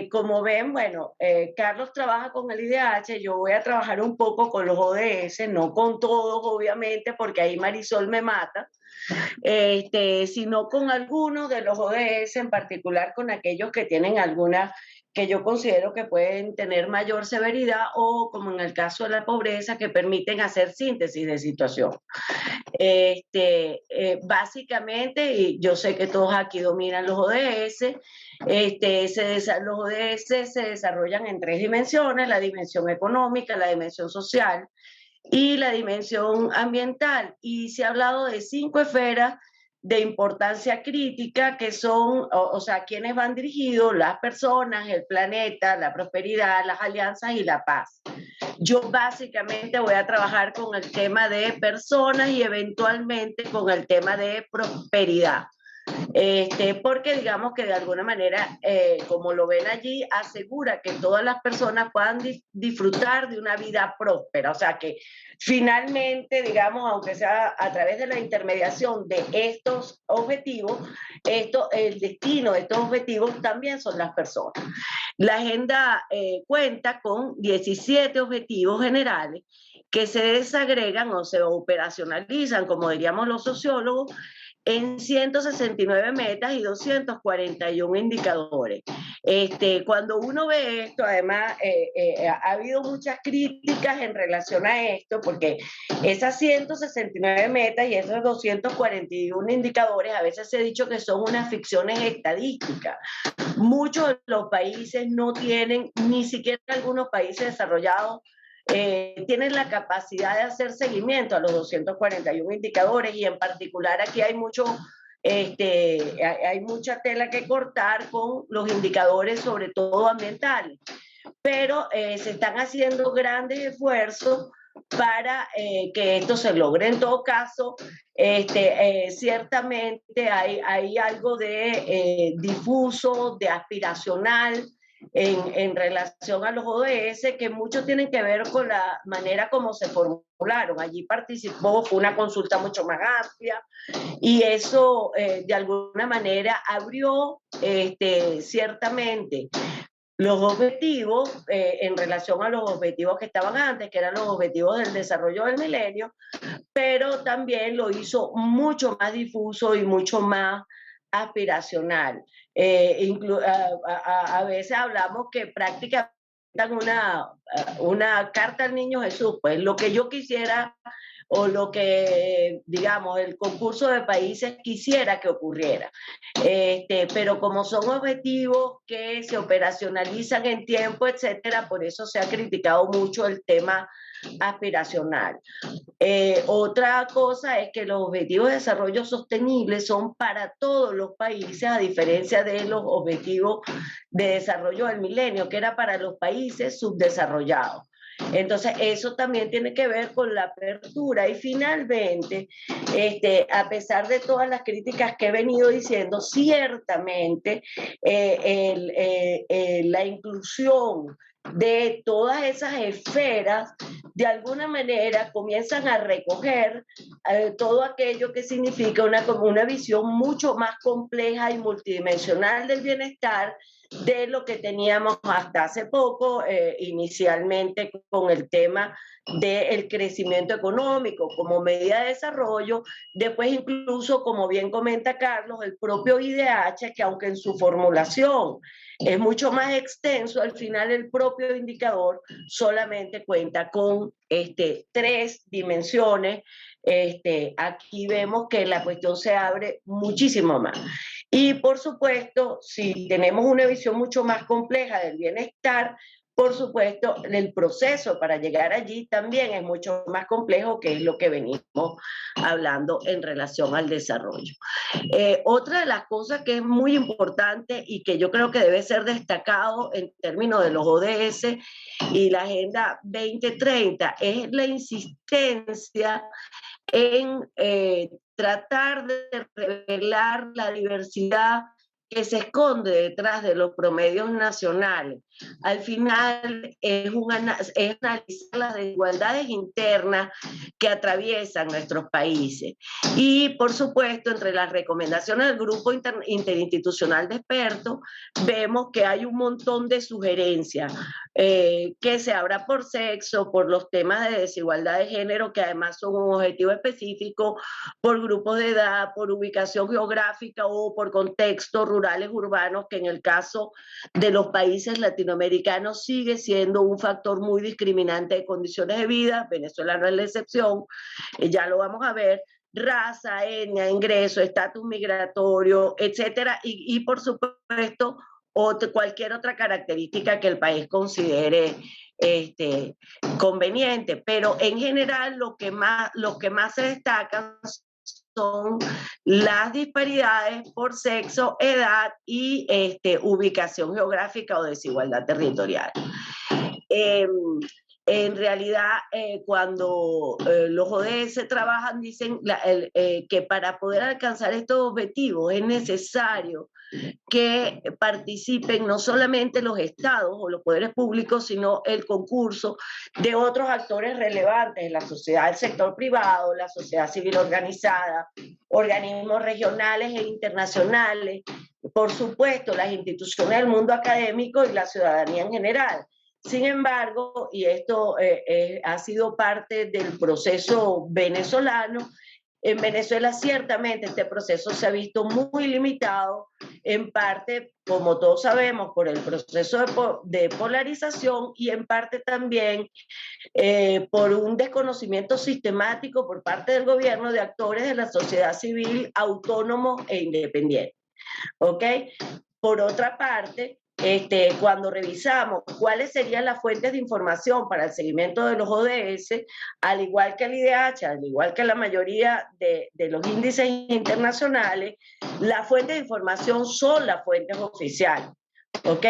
Como ven, bueno, Carlos trabaja con el IDH, yo voy a trabajar un poco con los ODS, no con todos obviamente, porque ahí Marisol me mata, sino con algunos de los ODS, en particular con aquellos que tienen alguna que yo considero que pueden tener mayor severidad o, como en el caso de la pobreza, que permiten hacer síntesis de situación. Básicamente, y yo sé que todos aquí dominan los ODS, los ODS se desarrollan en 3 dimensiones: la dimensión económica, la dimensión social y la dimensión ambiental. Y se ha hablado de 5 esferas de importancia crítica, que son, o sea, quienes van dirigidos: las personas, el planeta, la prosperidad, las alianzas y la paz. Yo básicamente voy a trabajar con el tema de personas y eventualmente con el tema de prosperidad. Porque digamos que de alguna manera, como lo ven allí, asegura que todas las personas puedan disfrutar de una vida próspera. O sea que finalmente, digamos, aunque sea a través de la intermediación de estos objetivos, el destino de estos objetivos también son las personas. La agenda cuenta con 17 objetivos generales que se desagregan o se operacionalizan, como diríamos los sociólogos, en 169 metas y 241 indicadores. Cuando uno ve esto, además, ha habido muchas críticas en relación a esto, porque esas 169 metas y esos 241 indicadores, a veces se ha dicho que son unas ficciones estadísticas. Muchos de los países no tienen, ni siquiera algunos países desarrollados, tienen la capacidad de hacer seguimiento a los 241 indicadores, y en particular aquí hay hay mucha tela que cortar con los indicadores, sobre todo ambientales, pero se están haciendo grandes esfuerzos para que esto se logre. En todo caso, ciertamente hay algo de difuso, de aspiracional, en relación a los ODS, que muchos tienen que ver con la manera como se formularon. Allí participó, fue una consulta mucho más amplia, y eso de alguna manera abrió ciertamente los objetivos en relación a los objetivos que estaban antes, que eran los objetivos del desarrollo del milenio, pero también lo hizo mucho más difuso y mucho más aspiracional. A veces hablamos que prácticamente una carta al niño Jesús, pues lo que yo quisiera, o lo que, digamos, el concurso de países quisiera que ocurriera. Pero como son objetivos que se operacionalizan en tiempo, etcétera, por eso se ha criticado mucho el tema aspiracional. Otra cosa es que los objetivos de desarrollo sostenible son para todos los países, a diferencia de los objetivos de desarrollo del milenio, que era para los países subdesarrollados. Entonces, eso también tiene que ver con la apertura. Y finalmente, a pesar de todas las críticas que he venido diciendo, ciertamente la inclusión de todas esas esferas, de alguna manera comienzan a recoger todo aquello que significa una visión mucho más compleja y multidimensional del bienestar de lo que teníamos hasta hace poco, inicialmente con el tema del crecimiento económico como medida de desarrollo, después incluso, como bien comenta Carlos, el propio IDH, que aunque en su formulación es mucho más extenso, al final el propio indicador solamente cuenta con 3 dimensiones. Aquí vemos que la cuestión se abre muchísimo más. Y por supuesto, si tenemos una visión mucho más compleja del bienestar, por supuesto, el proceso para llegar allí también es mucho más complejo, que es lo que venimos hablando en relación al desarrollo. Otra de las cosas que es muy importante y que yo creo que debe ser destacado en términos de los ODS y la Agenda 2030 es la insistencia en tratar de revelar la diversidad que se esconde detrás de los promedios nacionales. Al final es analizar las desigualdades internas que atraviesan nuestros países. Y por supuesto, entre las recomendaciones del grupo interinstitucional de expertos, vemos que hay un montón de sugerencias, que se abra por sexo, por los temas de desigualdad de género, que además son un objetivo específico, por grupos de edad, por ubicación geográfica o por contexto rural rurales urbanos, que en el caso de los países latinoamericanos sigue siendo un factor muy discriminante de condiciones de vida. Venezuela no es la excepción, ya lo vamos a ver. Raza, etnia, ingreso, estatus migratorio, etcétera, y por supuesto cualquier otra característica que el país considere conveniente, pero en general lo que más se destacan son las disparidades por sexo, edad y ubicación geográfica o desigualdad territorial. En realidad, cuando los ODS trabajan, dicen que para poder alcanzar estos objetivos es necesario que participen no solamente los estados o los poderes públicos, sino el concurso de otros actores relevantes, la sociedad, el sector privado, la sociedad civil organizada, organismos regionales e internacionales, por supuesto, las instituciones del mundo académico y la ciudadanía en general. Sin embargo, y esto ha sido parte del proceso venezolano, en Venezuela ciertamente este proceso se ha visto muy limitado, en parte, como todos sabemos, por el proceso de polarización y en parte también por un desconocimiento sistemático por parte del gobierno de actores de la sociedad civil autónomos e independientes. ¿Ok? Por otra parte, cuando revisamos cuáles serían las fuentes de información para el seguimiento de los ODS, al igual que el IDH, al igual que la mayoría de los índices internacionales, las fuentes de información son las fuentes oficiales. ¿Ok?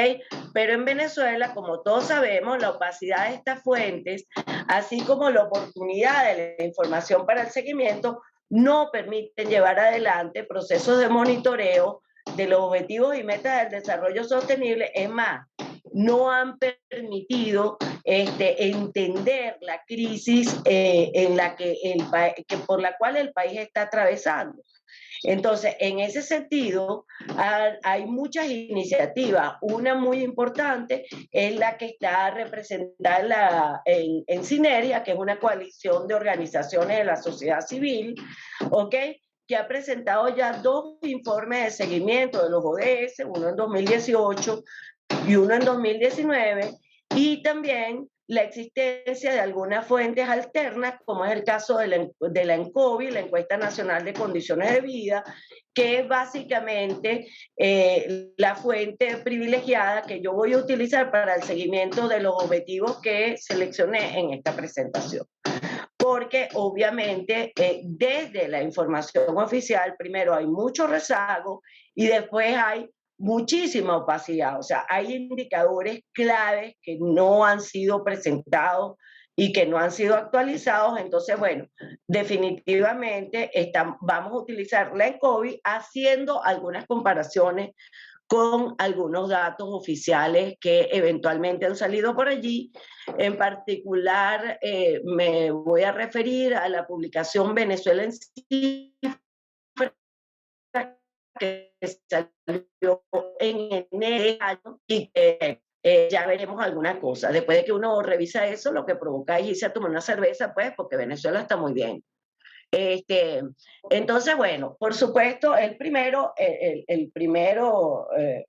Pero en Venezuela, como todos sabemos, la opacidad de estas fuentes, así como la oportunidad de la información para el seguimiento, no permiten llevar adelante procesos de monitoreo de los objetivos y metas del desarrollo sostenible. Es más, no han permitido entender la crisis por la cual el país está atravesando. Entonces, en ese sentido, hay muchas iniciativas. Una muy importante es la que está representada en Sinergia, que es una coalición de organizaciones de la sociedad civil, ¿ok?, que ha presentado ya 2 informes de seguimiento de los ODS, uno en 2018 y uno en 2019, y también la existencia de algunas fuentes alternas, como es el caso de la ENCOVI, la Encuesta Nacional de Condiciones de Vida, que es básicamente la fuente privilegiada que yo voy a utilizar para el seguimiento de los objetivos que seleccioné en esta presentación. Porque obviamente desde la información oficial, primero hay mucho rezago y después hay muchísima opacidad. O sea, hay indicadores claves que no han sido presentados y que no han sido actualizados. Entonces, bueno, definitivamente vamos a utilizar la ENCOVI haciendo algunas comparaciones con algunos datos oficiales que eventualmente han salido por allí. En particular, me voy a referir a la publicación Venezuela en Cifras, que salió en enero y que ya veremos alguna cosa. Después de que uno revisa eso, lo que provoca es irse a tomar una cerveza, pues, porque Venezuela está muy bien. Entonces, bueno, por supuesto, el primero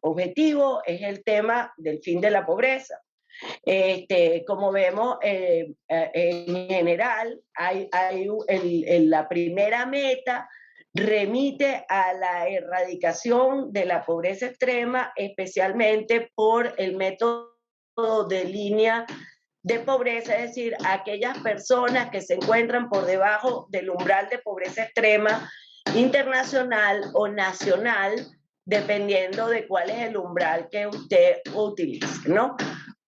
objetivo es el tema del fin de la pobreza. Como vemos, en general, la primera meta remite a la erradicación de la pobreza extrema, especialmente por el método de línea de pobreza, es decir, aquellas personas que se encuentran por debajo del umbral de pobreza extrema internacional o nacional, dependiendo de cuál es el umbral que usted utilice, ¿no?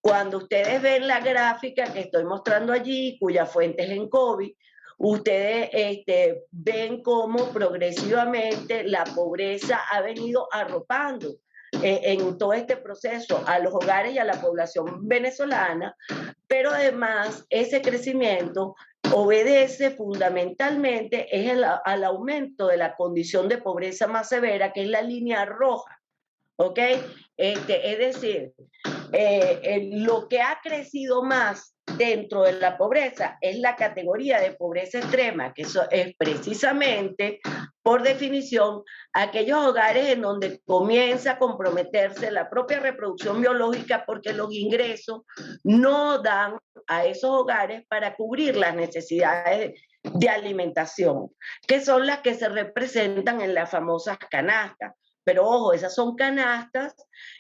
Cuando ustedes ven la gráfica que estoy mostrando allí, cuya fuente es ENCOVI, ustedes ven cómo progresivamente la pobreza ha venido arropando en todo este proceso a los hogares y a la población venezolana, pero además ese crecimiento obedece fundamentalmente al aumento de la condición de pobreza más severa, que es la línea roja, ¿ok? Es decir, lo que ha crecido más dentro de la pobreza es la categoría de pobreza extrema, que eso es precisamente, por definición, aquellos hogares en donde comienza a comprometerse la propia reproducción biológica porque los ingresos no dan a esos hogares para cubrir las necesidades de alimentación, que son las que se representan en las famosas canastas. Pero ojo, esas son canastas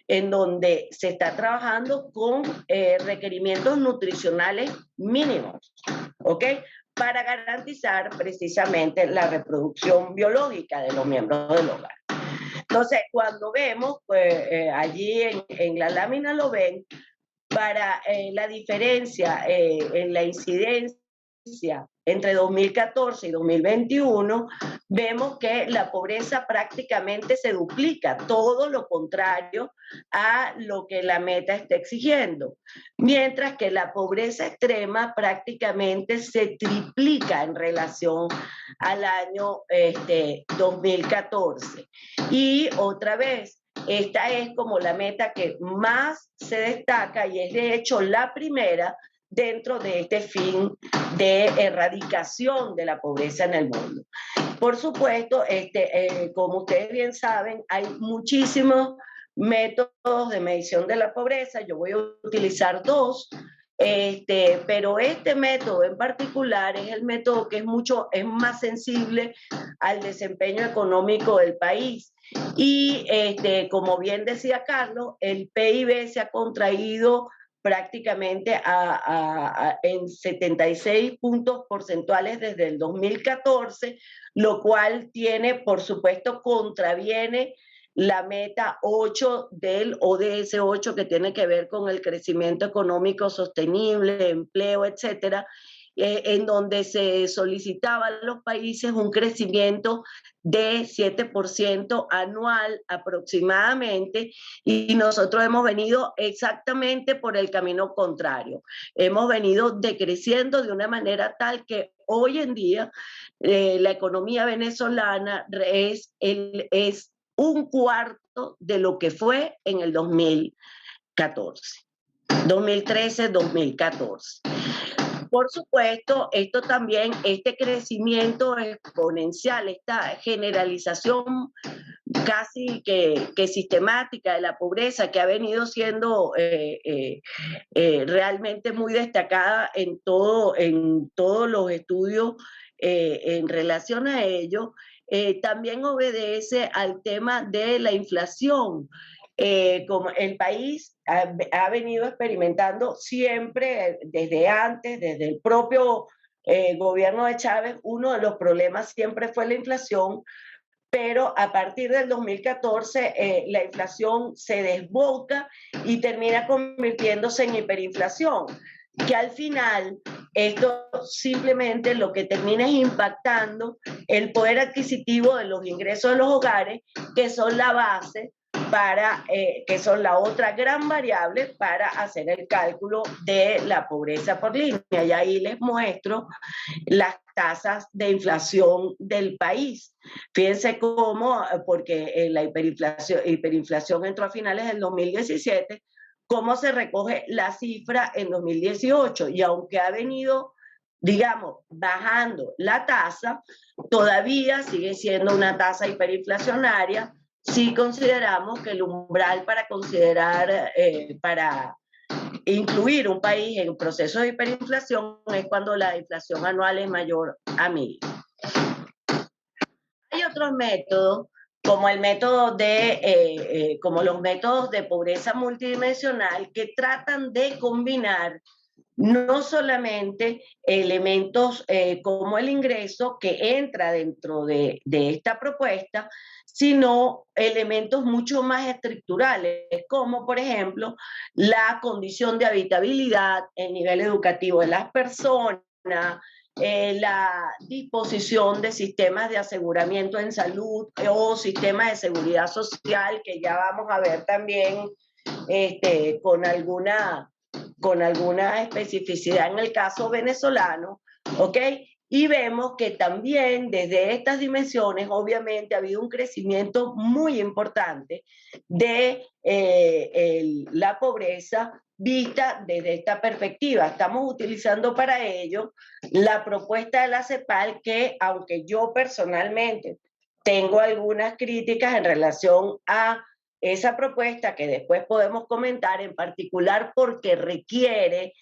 en donde se está trabajando con requerimientos nutricionales mínimos, ¿ok? Para garantizar precisamente la reproducción biológica de los miembros del hogar. Entonces, cuando vemos, pues allí en la lámina lo ven, para la diferencia en la incidencia entre 2014 y 2021, vemos que la pobreza prácticamente se duplica, todo lo contrario a lo que la meta está exigiendo, mientras que la pobreza extrema prácticamente se triplica en relación al año 2014. Y otra vez, esta es como la meta que más se destaca y es de hecho la primera dentro de este fin de erradicación de la pobreza en el mundo. Por supuesto, como ustedes bien saben, hay muchísimos métodos de medición de la pobreza. Yo voy a utilizar dos, pero este método en particular es el método que es más sensible al desempeño económico del país. Y como bien decía Carlos, el PIB se ha contraído prácticamente en 76 puntos porcentuales desde el 2014, lo cual tiene, por supuesto, contraviene la meta 8 del ODS 8, que tiene que ver con el crecimiento económico sostenible, empleo, etcétera, en donde se solicitaba a los países un crecimiento de 7% anual aproximadamente, y nosotros hemos venido exactamente por el camino contrario. Hemos venido decreciendo de una manera tal que hoy en día la economía venezolana es un cuarto de lo que fue en el 2013-2014. Por supuesto, esto también, este crecimiento exponencial, esta generalización casi que sistemática de la pobreza, que ha venido siendo realmente muy destacada en todos los estudios en relación a ello, también obedece al tema de la inflación. Como el país ha venido experimentando siempre, desde antes, desde el propio gobierno de Chávez, uno de los problemas siempre fue la inflación, pero a partir del 2014 la inflación se desboca y termina convirtiéndose en hiperinflación, que al final esto simplemente lo que termina es impactando el poder adquisitivo de los ingresos de los hogares, que son la base que son la otra gran variable para hacer el cálculo de la pobreza por línea. Y ahí les muestro las tasas de inflación del país. Fíjense cómo, porque la hiperinflación entró a finales del 2017, cómo se recoge la cifra en 2018. Y aunque ha venido, digamos, bajando la tasa, todavía sigue siendo una tasa hiperinflacionaria si consideramos que el umbral para para incluir un país en proceso de hiperinflación es cuando la inflación anual es mayor a 1000. Hay otros métodos, como como los métodos de pobreza multidimensional, que tratan de combinar no solamente elementos como el ingreso, que entra dentro de esta propuesta, sino elementos mucho más estructurales, como por ejemplo la condición de habitabilidad, el nivel educativo de las personas, la disposición de sistemas de aseguramiento en salud o sistemas de seguridad social, que ya vamos a ver también con alguna especificidad en el caso venezolano, ¿ok? Y vemos que también desde estas dimensiones, obviamente, ha habido un crecimiento muy importante de la pobreza vista desde esta perspectiva. Estamos utilizando para ello la propuesta de la CEPAL, que aunque yo personalmente tengo algunas críticas en relación a esa propuesta, que después podemos comentar, en particular porque requiere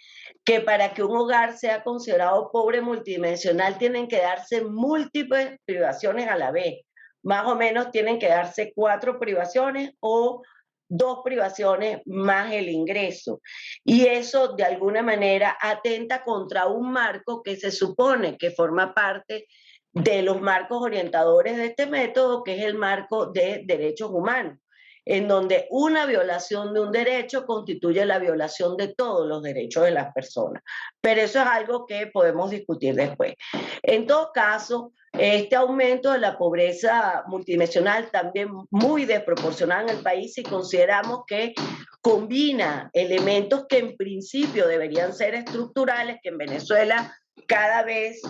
que para que un hogar sea considerado pobre multidimensional tienen que darse múltiples privaciones a la vez. Más o menos tienen que darse 4 privaciones o 2 privaciones más el ingreso. Y eso de alguna manera atenta contra un marco que se supone que forma parte de los marcos orientadores de este método, que es el marco de derechos humanos, en donde una violación de un derecho constituye la violación de todos los derechos de las personas. Pero eso es algo que podemos discutir después. En todo caso, este aumento de la pobreza multidimensional también muy desproporcionada en el país, si consideramos que combina elementos que en principio deberían ser estructurales, que en Venezuela cada vez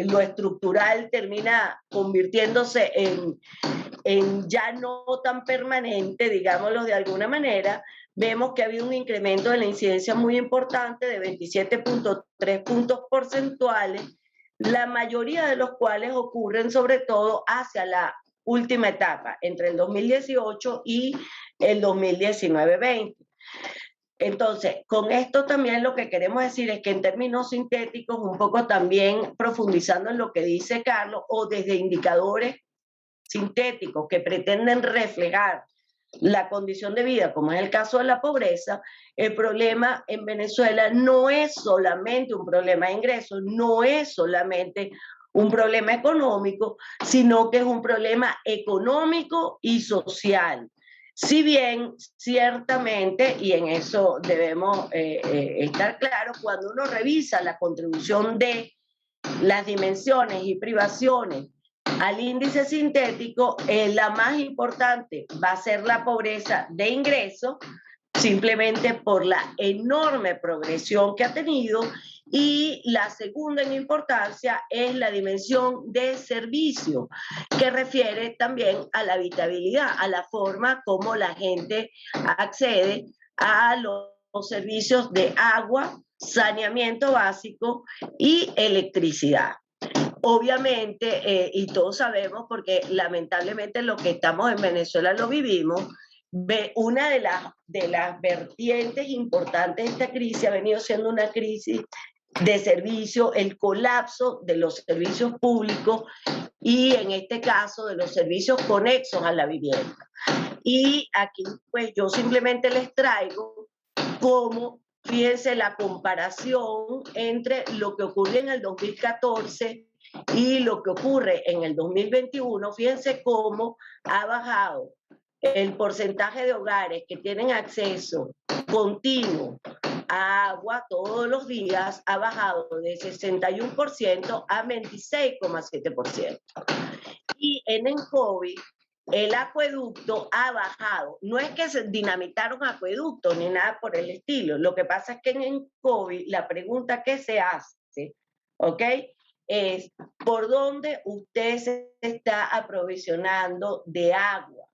lo estructural termina convirtiéndose en ya no tan permanente, digámoslo de alguna manera. Vemos que ha habido un incremento de la incidencia muy importante de 27.3 puntos porcentuales, la mayoría de los cuales ocurren sobre todo hacia la última etapa, entre el 2018 y el 2019-20. Entonces, con esto también lo que queremos decir es que en términos sintéticos, un poco también profundizando en lo que dice Carlos, o desde indicadores sintéticos que pretenden reflejar la condición de vida, como es el caso de la pobreza, el problema en Venezuela no es solamente un problema de ingresos, no es solamente un problema económico, sino que es un problema económico y social. Si bien, ciertamente, y en eso debemos estar claros, cuando uno revisa la contribución de las dimensiones y privaciones al índice sintético, la más importante va a ser la pobreza de ingreso, simplemente por la enorme progresión que ha tenido, y la segunda en importancia es la dimensión de servicio, que refiere también a la habitabilidad, a la forma como la gente accede a los servicios de agua, saneamiento básico y electricidad. Obviamente, y todos sabemos, porque lamentablemente lo que estamos en Venezuela lo vivimos, una de las vertientes importantes de esta crisis ha venido siendo una crisis de servicio, el colapso de los servicios públicos y en este caso de los servicios conexos a la vivienda. Y aquí pues yo simplemente les traigo cómo, fíjense, la comparación entre lo que ocurrió en el 2014 y lo que ocurre en el 2021, fíjense cómo ha bajado el porcentaje de hogares que tienen acceso continuo a agua todos los días, ha bajado de 61% a 26,7%. Y en el COVID, el acueducto ha bajado. No es que se dinamitaron acueductos ni nada por el estilo. Lo que pasa es que en el COVID la pregunta que se hace, ¿ok?, es por dónde usted se está aprovisionando de agua.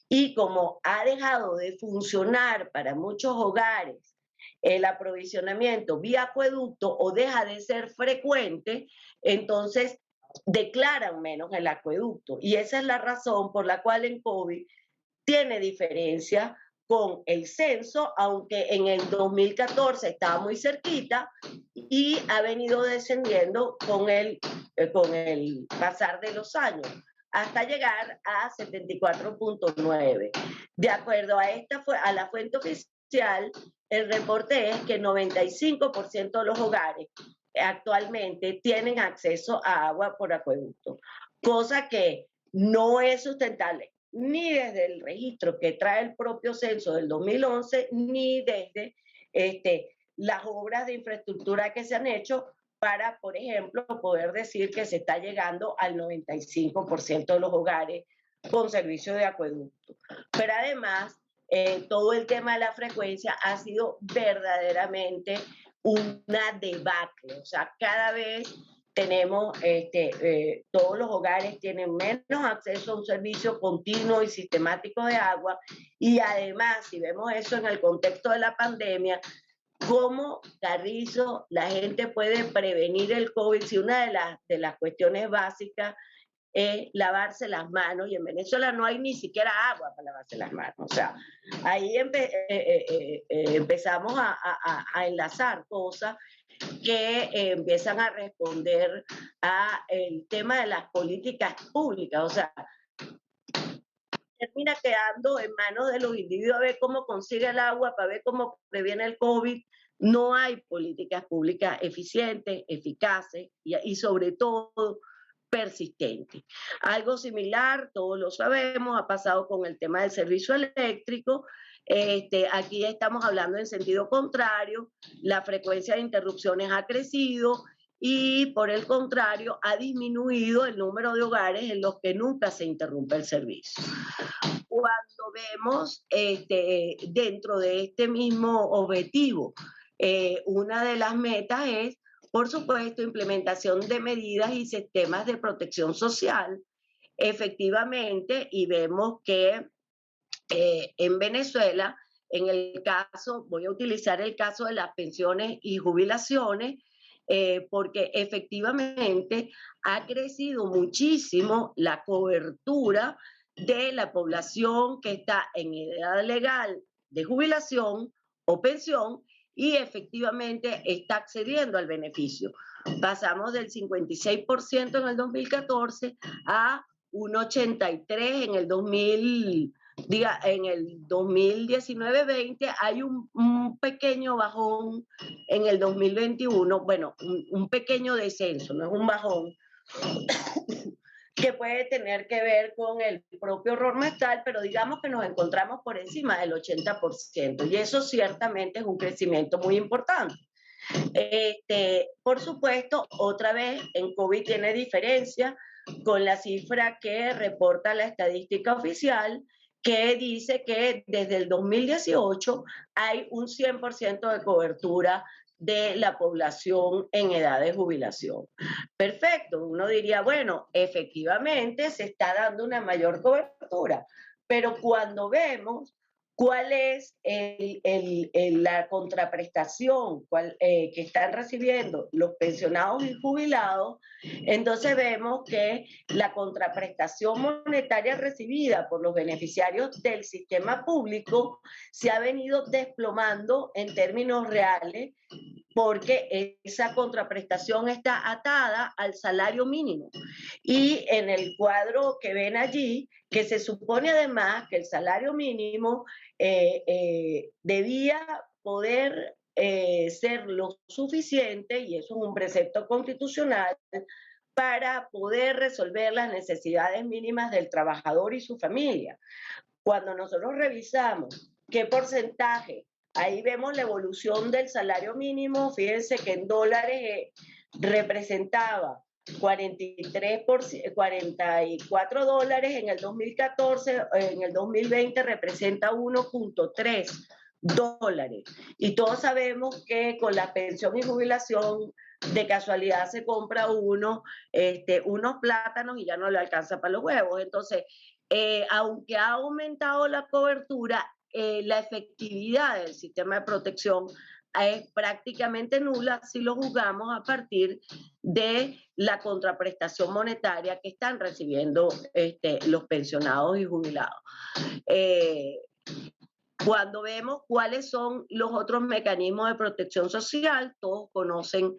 Y como ha dejado de funcionar para muchos hogares el aprovisionamiento vía acueducto o deja de ser frecuente, entonces declaran menos el acueducto. Y esa es la razón por la cual el COVID tiene diferencia con el censo, aunque en el 2014 estaba muy cerquita y ha venido descendiendo con el pasar de los años, hasta llegar a 74.9. De acuerdo a la fuente oficial, el reporte es que 95% de los hogares actualmente tienen acceso a agua por acueducto, cosa que no es sustentable ni desde el registro que trae el propio censo del 2011, ni desde las obras de infraestructura que se han hecho para, por ejemplo, poder decir que se está llegando al 95% de los hogares con servicio de acueducto. Pero además, todo el tema de la frecuencia ha sido verdaderamente una debacle. O sea, cada vez tenemos, todos los hogares tienen menos acceso a un servicio continuo y sistemático de agua, y además, si vemos eso en el contexto de la pandemia, ¿cómo, Carrizo, la gente puede prevenir el COVID si una de las cuestiones básicas es lavarse las manos? Y en Venezuela no hay ni siquiera agua para lavarse las manos. O sea, ahí empezamos a enlazar cosas que empiezan a responder a el tema de las políticas públicas. O sea, termina quedando en manos de los individuos a ver cómo consigue el agua, para ver cómo previene el COVID. No hay políticas públicas eficientes, eficaces y sobre todo persistentes. Algo similar, todos lo sabemos, ha pasado con el tema del servicio eléctrico. Aquí estamos hablando en sentido contrario, la frecuencia de interrupciones ha crecido y por el contrario ha disminuido el número de hogares en los que nunca se interrumpe el servicio. Cuando vemos dentro de este mismo objetivo, una de las metas es, por supuesto, implementación de medidas y sistemas de protección social, efectivamente, y vemos que en Venezuela, en el caso, voy a utilizar el caso de las pensiones y jubilaciones, porque efectivamente ha crecido muchísimo la cobertura de la población que está en edad legal de jubilación o pensión y efectivamente está accediendo al beneficio. Pasamos del 56% en el 2014 a un 83% en el 2019-20, hay un pequeño bajón en el 2021, bueno, un pequeño descenso, no es un bajón, que puede tener que ver con el propio error mental, pero digamos que nos encontramos por encima del 80%, y eso ciertamente es un crecimiento muy importante. Por supuesto, otra vez, en COVID tiene diferencia con la cifra que reporta la estadística oficial, que dice que desde el 2018 hay un 100% de cobertura de la población en edad de jubilación. Perfecto, uno diría, bueno, efectivamente se está dando una mayor cobertura, pero cuando vemos cuál es la contraprestación que están recibiendo los pensionados y jubilados, entonces vemos que la contraprestación monetaria recibida por los beneficiarios del sistema público se ha venido desplomando en términos reales, porque esa contraprestación está atada al salario mínimo. Y en el cuadro que ven allí, que se supone además que el salario mínimo debía poder ser lo suficiente, y eso es un precepto constitucional, para poder resolver las necesidades mínimas del trabajador y su familia. Cuando nosotros revisamos qué porcentaje, ahí vemos la evolución del salario mínimo, fíjense que en dólares representaba 44 dólares en el 2014, en el 2020 representa 1.3 dólares. Y todos sabemos que con la pensión y jubilación de casualidad se compra unos plátanos y ya no le alcanza para los huevos. Entonces, aunque ha aumentado la cobertura, la efectividad del sistema de protección es prácticamente nula si lo juzgamos a partir de la contraprestación monetaria que están recibiendo los pensionados y jubilados. Cuando vemos cuáles son los otros mecanismos de protección social, todos conocen,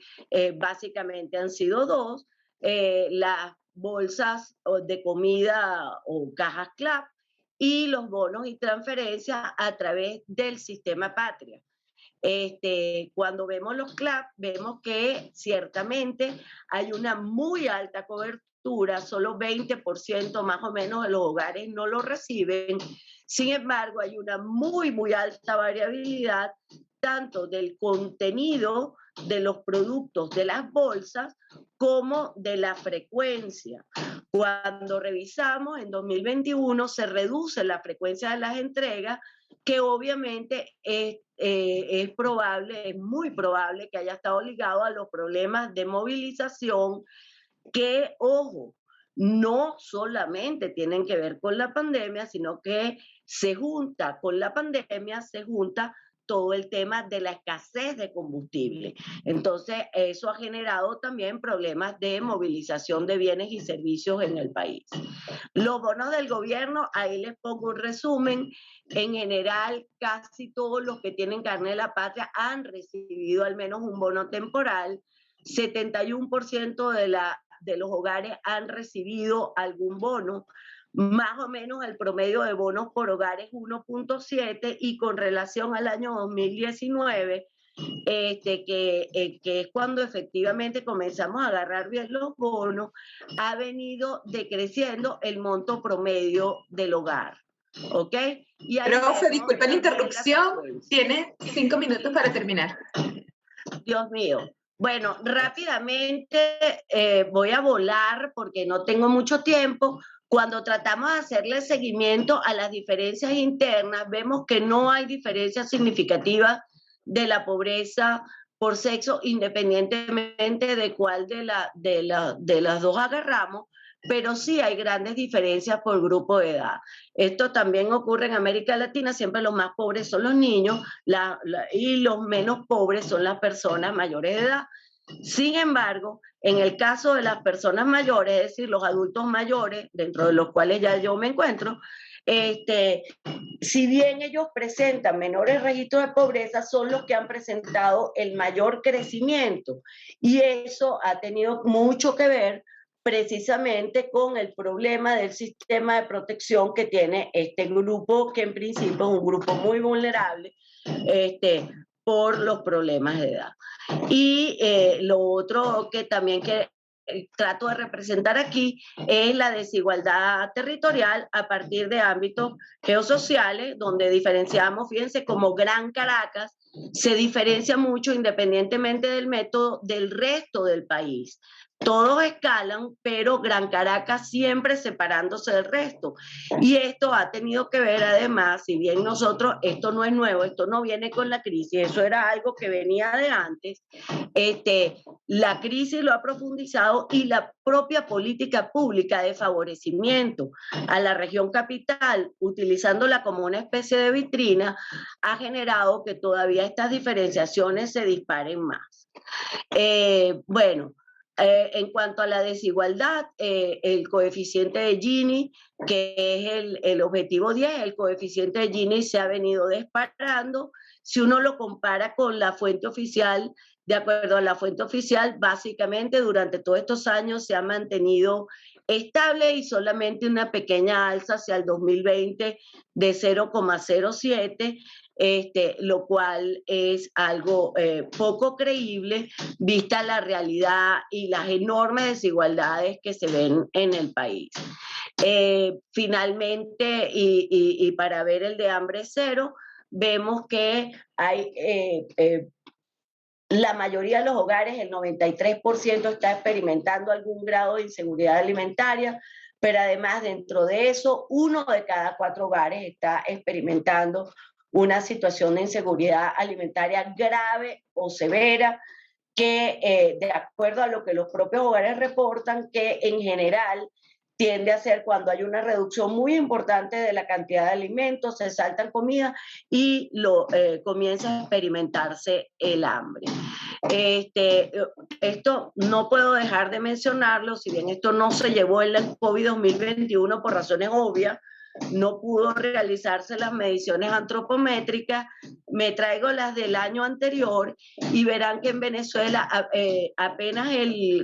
básicamente han sido dos, las bolsas de comida o cajas CLAP y los bonos y transferencias a través del sistema Patria. Cuando vemos los CLAP, vemos que ciertamente hay una muy alta cobertura, solo 20% más o menos de los hogares no lo reciben. Sin embargo, hay una muy alta variabilidad tanto del contenido de los productos de las bolsas como de la frecuencia. Cuando revisamos, en 2021 se reduce la frecuencia de las entregas, que obviamente es probable, es muy probable que haya estado ligado a los problemas de movilización que, ojo, no solamente tienen que ver con la pandemia, sino que se junta con la pandemia, se junta todo el tema de la escasez de combustible. Entonces, eso ha generado también problemas de movilización de bienes y servicios en el país. Los bonos del gobierno, ahí les pongo un resumen. En general, casi todos los que tienen carnet de la patria han recibido al menos un bono temporal. 71% de los hogares han recibido algún bono. Más o menos el promedio de bonos por hogar es 1.7, y con relación al año 2019, que es cuando efectivamente comenzamos a agarrar bien los bonos, ha venido decreciendo el monto promedio del hogar. ¿Ok? Y Profe, disculpa la interrupción, tiene 5 minutos para terminar. Dios mío. Bueno, rápidamente voy a volar porque no tengo mucho tiempo. Cuando tratamos de hacerle seguimiento a las diferencias internas, vemos que no hay diferencias significativas de la pobreza por sexo, independientemente de cuál de las dos agarramos, pero sí hay grandes diferencias por grupo de edad. Esto también ocurre en América Latina, siempre los más pobres son los niños y los menos pobres son las personas mayores de edad. Sin embargo, en el caso de las personas mayores, es decir, los adultos mayores, dentro de los cuales ya yo me encuentro, si bien ellos presentan menores registros de pobreza, son los que han presentado el mayor crecimiento. Y eso ha tenido mucho que ver precisamente con el problema del sistema de protección que tiene este grupo, que en principio es un grupo muy vulnerable por los problemas de edad. Y lo otro que también trato de representar aquí es la desigualdad territorial a partir de ámbitos geosociales, donde diferenciamos, fíjense, como Gran Caracas se diferencia mucho independientemente del método del resto del país. Todos escalan, pero Gran Caracas siempre separándose del resto. Y esto ha tenido que ver, además, si bien nosotros, esto no es nuevo, esto no viene con la crisis, eso era algo que venía de antes, la crisis lo ha profundizado, y la propia política pública de favorecimiento a la región capital, utilizándola como una especie de vitrina, ha generado que todavía estas diferenciaciones se disparen más. Bueno, en cuanto a la desigualdad, el coeficiente de Gini, que es el objetivo 10, el coeficiente de Gini se ha venido disparando. Si uno lo compara con la fuente oficial, de acuerdo a la fuente oficial, básicamente durante todos estos años se ha mantenido estable, y solamente una pequeña alza hacia el 2020 de 0,07, lo cual es algo poco creíble vista la realidad y las enormes desigualdades que se ven en el país. Finalmente, y para ver el de hambre cero, vemos que hay la mayoría de los hogares, el 93%, está experimentando algún grado de inseguridad alimentaria, pero además dentro de eso, 1 de cada 4 hogares está experimentando una situación de inseguridad alimentaria grave o severa, que de acuerdo a lo que los propios hogares reportan, que en general tiende a ser cuando hay una reducción muy importante de la cantidad de alimentos, se saltan comida y comienza a experimentarse el hambre. Esto no puedo dejar de mencionarlo, si bien esto no se llevó en el COVID 2021 por razones obvias, no pudo realizarse las mediciones antropométricas, me traigo las del año anterior y verán que en Venezuela apenas el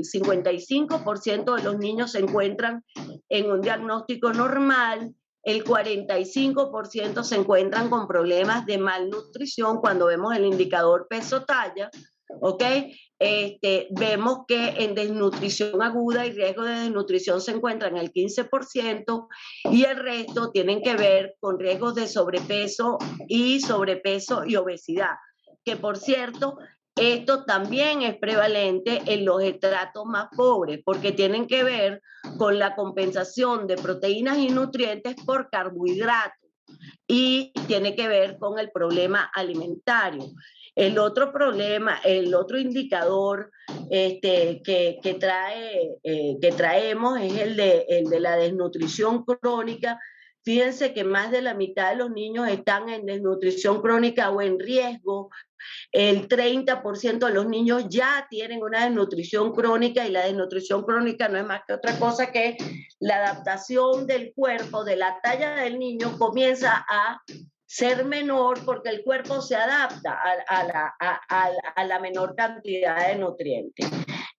55% de los niños se encuentran en un diagnóstico normal, el 45% se encuentran con problemas de malnutrición cuando vemos el indicador peso-talla, ¿ok? Vemos que en desnutrición aguda y riesgo de desnutrición se encuentran el 15%, y el resto tienen que ver con riesgos de sobrepeso y obesidad, que por cierto, esto también es prevalente en los estratos más pobres, porque tienen que ver con la compensación de proteínas y nutrientes por carbohidratos. y tiene que ver con el problema alimentario. El otro problema, el otro indicador que traemos es el de la desnutrición crónica. Fíjense que más de la mitad de los niños están en desnutrición crónica o en riesgo. El 30% de los niños ya tienen una desnutrición crónica, y la desnutrición crónica no es más que otra cosa que la adaptación del cuerpo, de la talla del niño, comienza a ser menor porque el cuerpo se adapta a la menor cantidad de nutrientes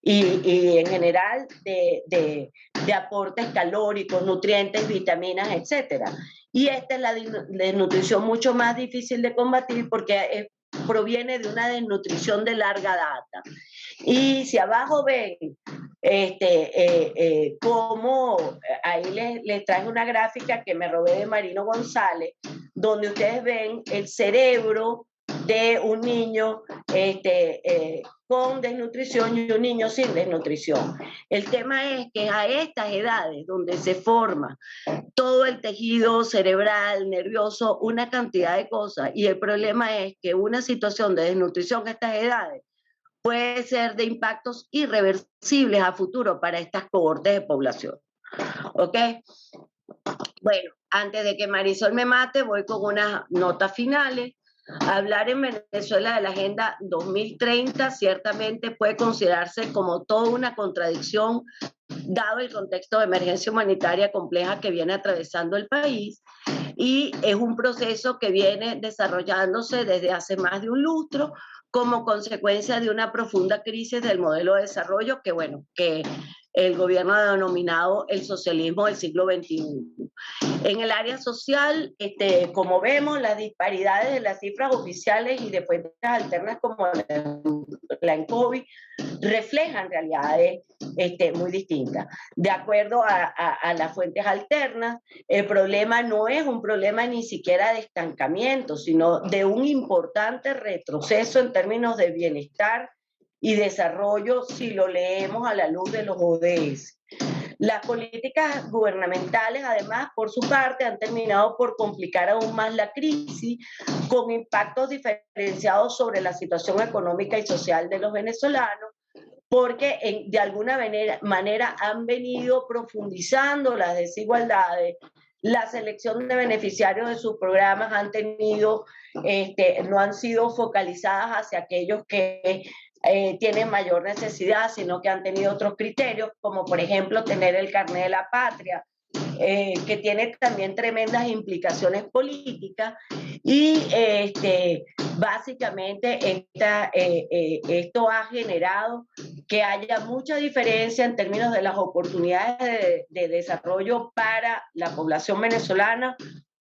y en general de aportes calóricos, nutrientes, vitaminas, etc. Y esta es la desnutrición mucho más difícil de combatir porque proviene de una desnutrición de larga data. Y si abajo ven cómo, ahí les traje una gráfica que me robé de Marino González, donde ustedes ven el cerebro de un niño con desnutrición y un niño sin desnutrición. El tema es que a estas edades donde se forma todo el tejido cerebral, nervioso, una cantidad de cosas, y el problema es que una situación de desnutrición a estas edades puede ser de impactos irreversibles a futuro para estas cohortes de población. ¿Ok? Bueno, antes de que Marisol me mate, voy con unas notas finales. Hablar en Venezuela de la Agenda 2030 ciertamente puede considerarse como toda una contradicción, dado el contexto de emergencia humanitaria compleja que viene atravesando el país, y es un proceso que viene desarrollándose desde hace más de un lustro como consecuencia de una profunda crisis del modelo de desarrollo que el gobierno ha denominado el socialismo del siglo XXI. En el área social, como vemos, las disparidades de las cifras oficiales y de fuentes alternas como la ENCOVI reflejan realidades muy distintas. De acuerdo a las fuentes alternas, el problema no es un problema ni siquiera de estancamiento, sino de un importante retroceso en términos de bienestar y desarrollo si lo leemos a la luz de los ODS. Las políticas gubernamentales, además, por su parte, han terminado por complicar aún más la crisis, con impactos diferenciados sobre la situación económica y social de los venezolanos, porque de alguna manera han venido profundizando las desigualdades. La selección de beneficiarios de sus programas no han sido focalizadas hacia aquellos que tienen mayor necesidad, sino que han tenido otros criterios, como por ejemplo tener el carnet de la patria, que tiene también tremendas implicaciones políticas, y básicamente esto ha generado que haya mucha diferencia en términos de las oportunidades de desarrollo para la población venezolana,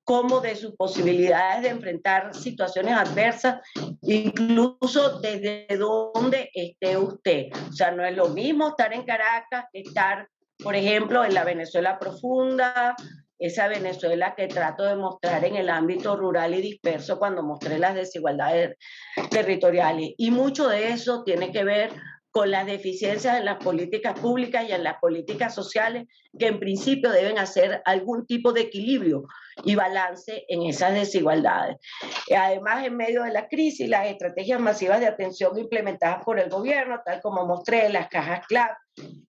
como de sus posibilidades de enfrentar situaciones adversas, incluso desde donde esté usted. O sea, no es lo mismo estar en Caracas que estar, por ejemplo, en la Venezuela profunda, esa Venezuela que trato de mostrar en el ámbito rural y disperso cuando mostré las desigualdades territoriales. Y mucho de eso tiene que ver con las deficiencias en las políticas públicas y en las políticas sociales, que en principio deben hacer algún tipo de equilibrio y balance en esas desigualdades. Además, en medio de la crisis, las estrategias masivas de atención implementadas por el gobierno, tal como mostré, las cajas CLAP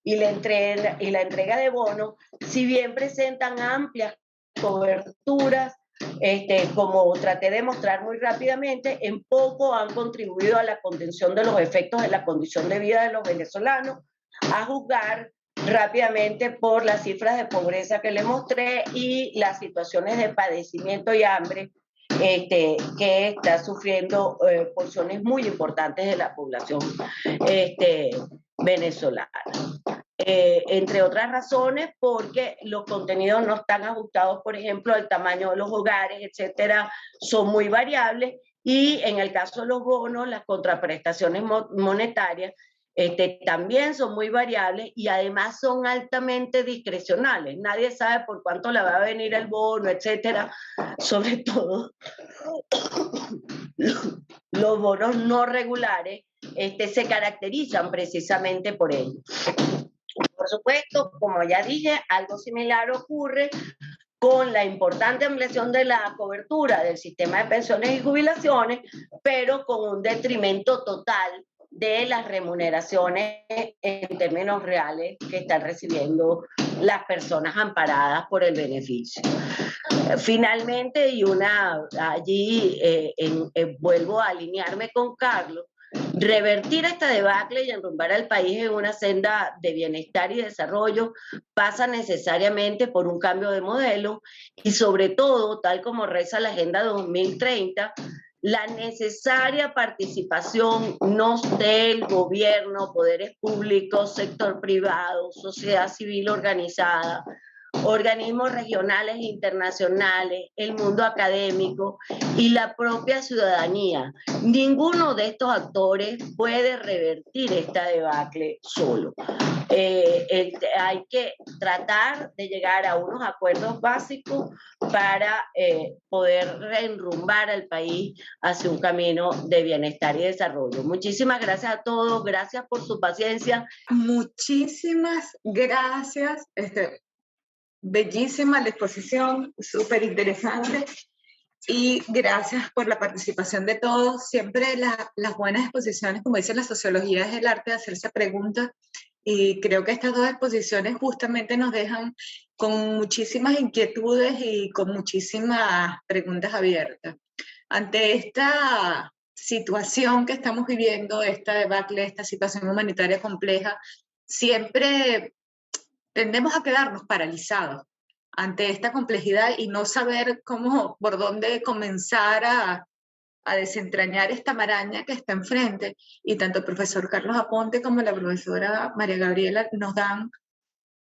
y la entrega de bonos, si bien presentan amplias coberturas, como traté de mostrar muy rápidamente, en poco han contribuido a la contención de los efectos de la condición de vida de los venezolanos, a juzgar rápidamente por las cifras de pobreza que les mostré y las situaciones de padecimiento y hambre que está sufriendo porciones muy importantes de la población venezolana. Entre otras razones, porque los contenidos no están ajustados, por ejemplo, al tamaño de los hogares, etcétera, son muy variables, y en el caso de los bonos, las contraprestaciones monetarias también son muy variables y además son altamente discrecionales. Nadie sabe por cuánto le va a venir el bono, etcétera. Sobre todo, los bonos no regulares se caracterizan precisamente por ello. Por supuesto, como ya dije, algo similar ocurre con la importante ampliación de la cobertura del sistema de pensiones y jubilaciones, pero con un detrimento total de las remuneraciones en términos reales que están recibiendo las personas amparadas por el beneficio. Finalmente, vuelvo a alinearme con Carlos, revertir esta debacle y enrumbar al país en una senda de bienestar y desarrollo pasa necesariamente por un cambio de modelo y sobre todo, tal como reza la Agenda 2030, la necesaria participación no del gobierno, poderes públicos, sector privado, sociedad civil organizada, organismos regionales e internacionales, el mundo académico y la propia ciudadanía. Ninguno de estos actores puede revertir esta debacle solo. Hay que tratar de llegar a unos acuerdos básicos para poder reenrumbar al país hacia un camino de bienestar y desarrollo. Muchísimas gracias a todos, gracias por su paciencia. Muchísimas gracias. Bellísima la exposición, súper interesante. Y gracias por la participación de todos. Siempre las buenas exposiciones, como dice la sociología, es el arte de hacerse preguntas. Y creo que estas dos exposiciones justamente nos dejan con muchísimas inquietudes y con muchísimas preguntas abiertas. Ante esta situación que estamos viviendo, esta debacle, esta situación humanitaria compleja, siempre tendemos a quedarnos paralizados ante esta complejidad y no saber por dónde comenzar a desentrañar esta maraña que está enfrente. Y tanto el profesor Carlos Aponte como la profesora María Gabriela nos dan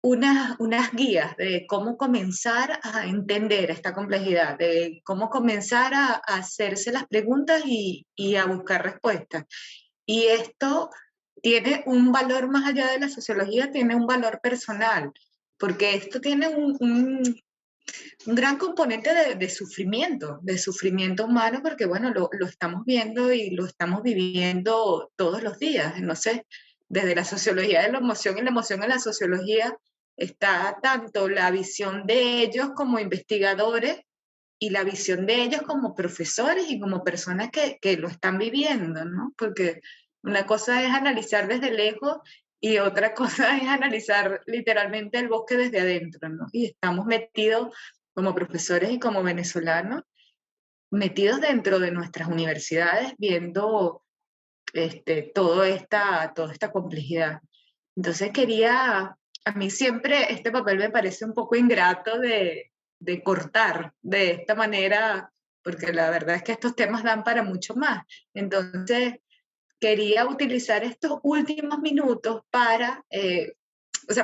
unas guías de cómo comenzar a entender esta complejidad, de cómo comenzar a hacerse las preguntas y a buscar respuestas. Y esto tiene un valor más allá de la sociología, tiene un valor personal, porque esto tiene un gran componente de sufrimiento humano, porque bueno, lo estamos viendo y lo estamos viviendo todos los días. Entonces, desde la sociología de la emoción y la emoción en la sociología está tanto la visión de ellos como investigadores y la visión de ellos como profesores y como personas que lo están viviendo, ¿no? Porque una cosa es analizar desde lejos y otra cosa es analizar literalmente el bosque desde adentro, ¿no? Y estamos metidos como profesores y como venezolanos, metidos dentro de nuestras universidades viendo toda esta complejidad. Entonces a mí siempre este papel me parece un poco ingrato de cortar de esta manera, porque la verdad es que estos temas dan para mucho más. Entonces, quería utilizar estos últimos minutos para,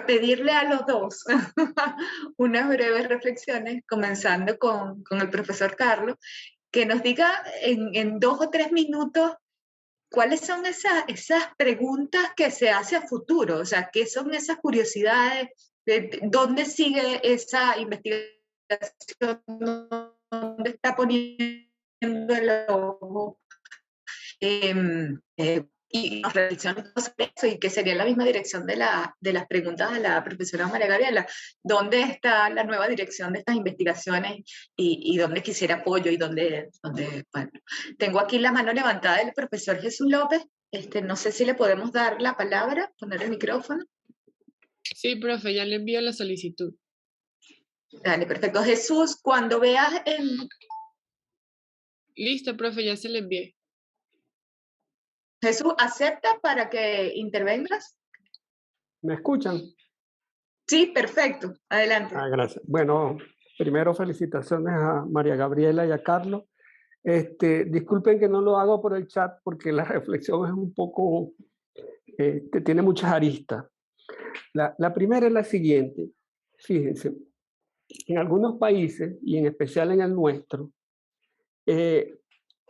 pedirle a los dos unas breves reflexiones, comenzando con el profesor Carlos, que nos diga en 2 o 3 minutos cuáles son esas preguntas que se hace a futuro, o sea, qué son esas curiosidades, de dónde sigue esa investigación, dónde está poniendo el ojo, y nos reflexionamos sobre eso, y que sería la misma dirección de las preguntas a la profesora María Gabriela. ¿Dónde está la nueva dirección de estas investigaciones y dónde quisiera apoyo y dónde bueno. Tengo aquí la mano levantada del profesor Jesús López. No sé si le podemos dar la palabra, poner el micrófono. Sí, profe, ya le envío la solicitud. Dale, perfecto. Jesús, cuando veas el... Listo, profe, ya se le envié. Jesús, ¿acepta para que intervengas? ¿Me escuchan? Sí, perfecto. Adelante. Gracias. Bueno, primero felicitaciones a María Gabriela y a Carlos. Disculpen que no lo hago por el chat porque la reflexión es un poco, tiene muchas aristas. La primera es la siguiente. Fíjense, en algunos países, y en especial en el nuestro,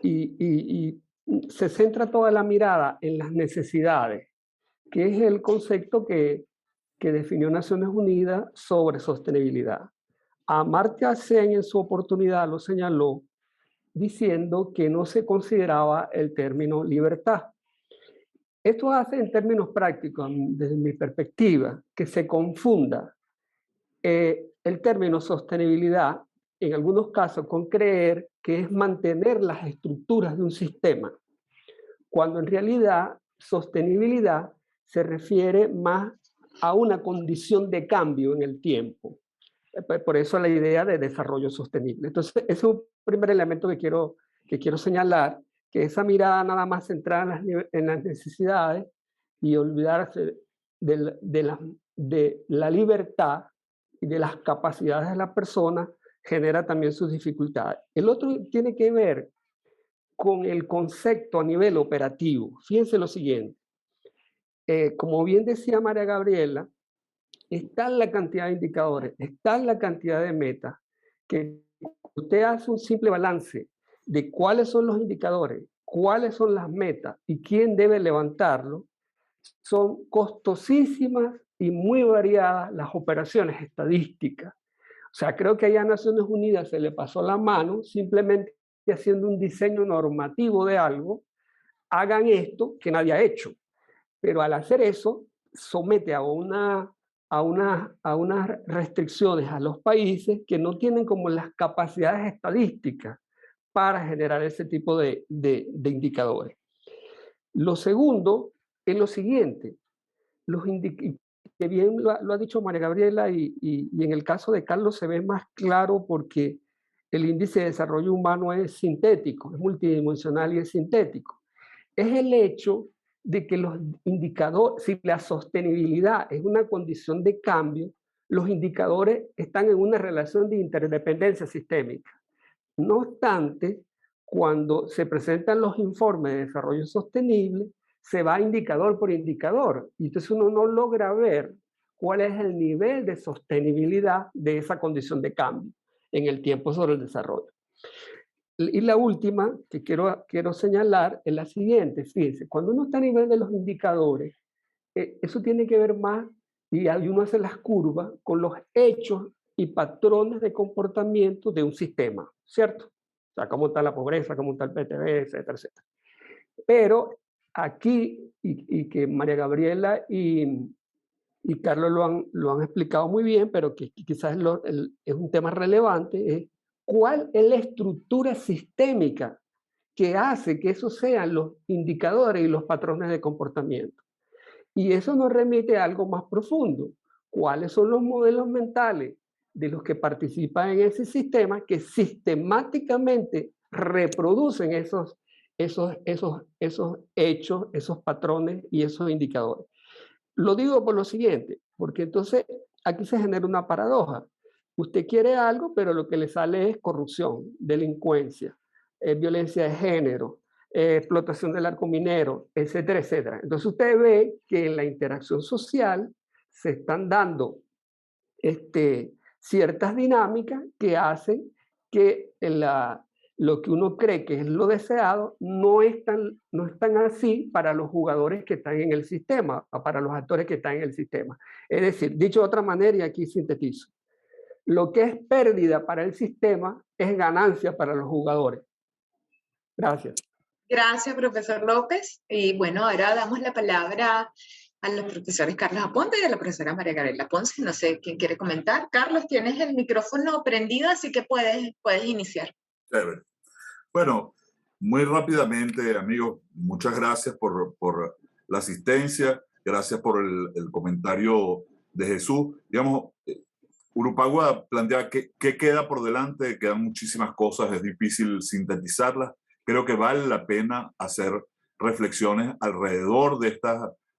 y se centra toda la mirada en las necesidades, que es el concepto que definió Naciones Unidas sobre sostenibilidad. Amartya Sen en su oportunidad lo señaló diciendo que no se consideraba el término libertad. Esto hace en términos prácticos, desde mi perspectiva, que se confunda el el término sostenibilidad, en algunos casos, con creer que es mantener las estructuras de un sistema, cuando en realidad sostenibilidad se refiere más a una condición de cambio en el tiempo. Por eso la idea de desarrollo sostenible. Entonces, ese es un primer elemento que quiero señalar, que esa mirada nada más centrada en las necesidades y olvidarse de la libertad y de las capacidades de la persona genera también sus dificultades. El otro tiene que ver con el concepto a nivel operativo. Fíjense lo siguiente. Como bien decía María Gabriela, está la cantidad de indicadores, está la cantidad de metas, que usted hace un simple balance de cuáles son los indicadores, cuáles son las metas y quién debe levantarlo. Son costosísimas y muy variadas las operaciones estadísticas. O sea, creo que allá a Naciones Unidas se le pasó la mano simplemente haciendo un diseño normativo de algo, hagan esto que nadie ha hecho. Pero al hacer eso, somete a unas restricciones a los países que no tienen como las capacidades estadísticas para generar ese tipo de indicadores. Lo segundo es lo siguiente, que bien lo ha dicho María Gabriela y en el caso de Carlos se ve más claro porque el índice de desarrollo humano es sintético, es multidimensional y es sintético. Es el hecho de que los indicadores, si la sostenibilidad es una condición de cambio, los indicadores están en una relación de interdependencia sistémica. No obstante, cuando se presentan los informes de desarrollo sostenible, se va indicador por indicador, y entonces uno no logra ver cuál es el nivel de sostenibilidad de esa condición de cambio en el tiempo sobre el desarrollo. Y la última que quiero señalar es la siguiente, fíjense, cuando uno está a nivel de los indicadores, eso tiene que ver más, y uno hace las curvas, con los hechos y patrones de comportamiento de un sistema, ¿cierto? O sea, cómo está la pobreza, cómo está el PTB, etcétera, etcétera. Pero aquí, y que María Gabriela y Carlos lo han explicado muy bien, pero que quizás es un tema relevante, es cuál es la estructura sistémica que hace que esos sean los indicadores y los patrones de comportamiento. Y eso nos remite a algo más profundo. ¿Cuáles son los modelos mentales de los que participan en ese sistema que sistemáticamente reproducen esos hechos, esos patrones y esos indicadores? Lo digo por lo siguiente, porque entonces aquí se genera una paradoja. Usted quiere algo, pero lo que le sale es corrupción, delincuencia, violencia de género, explotación del arco minero, etcétera, etcétera. Entonces usted ve que en la interacción social se están dando ciertas dinámicas que hacen que lo que uno cree que es lo deseado no es tan así para los jugadores que están en el sistema, o para los actores que están en el sistema. Es decir, dicho de otra manera, y aquí sintetizo, lo que es pérdida para el sistema es ganancia para los jugadores. Gracias. Gracias, profesor López. Y bueno, ahora damos la palabra a los profesores Carlos Aponte y a la profesora María Gabriela Ponce. No sé quién quiere comentar. Carlos, tienes el micrófono prendido, así que puedes iniciar. Chévere. Bueno, muy rápidamente, amigos, muchas gracias por la asistencia, gracias por el comentario de Jesús. Digamos, Urupagua plantea que queda por delante, quedan muchísimas cosas, es difícil sintetizarlas. Creo que vale la pena hacer reflexiones alrededor de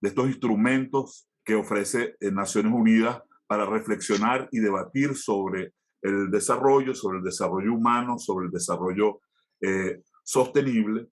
estos instrumentos que ofrece Naciones Unidas para reflexionar y debatir sobre el desarrollo humano, sobre el desarrollo sostenible.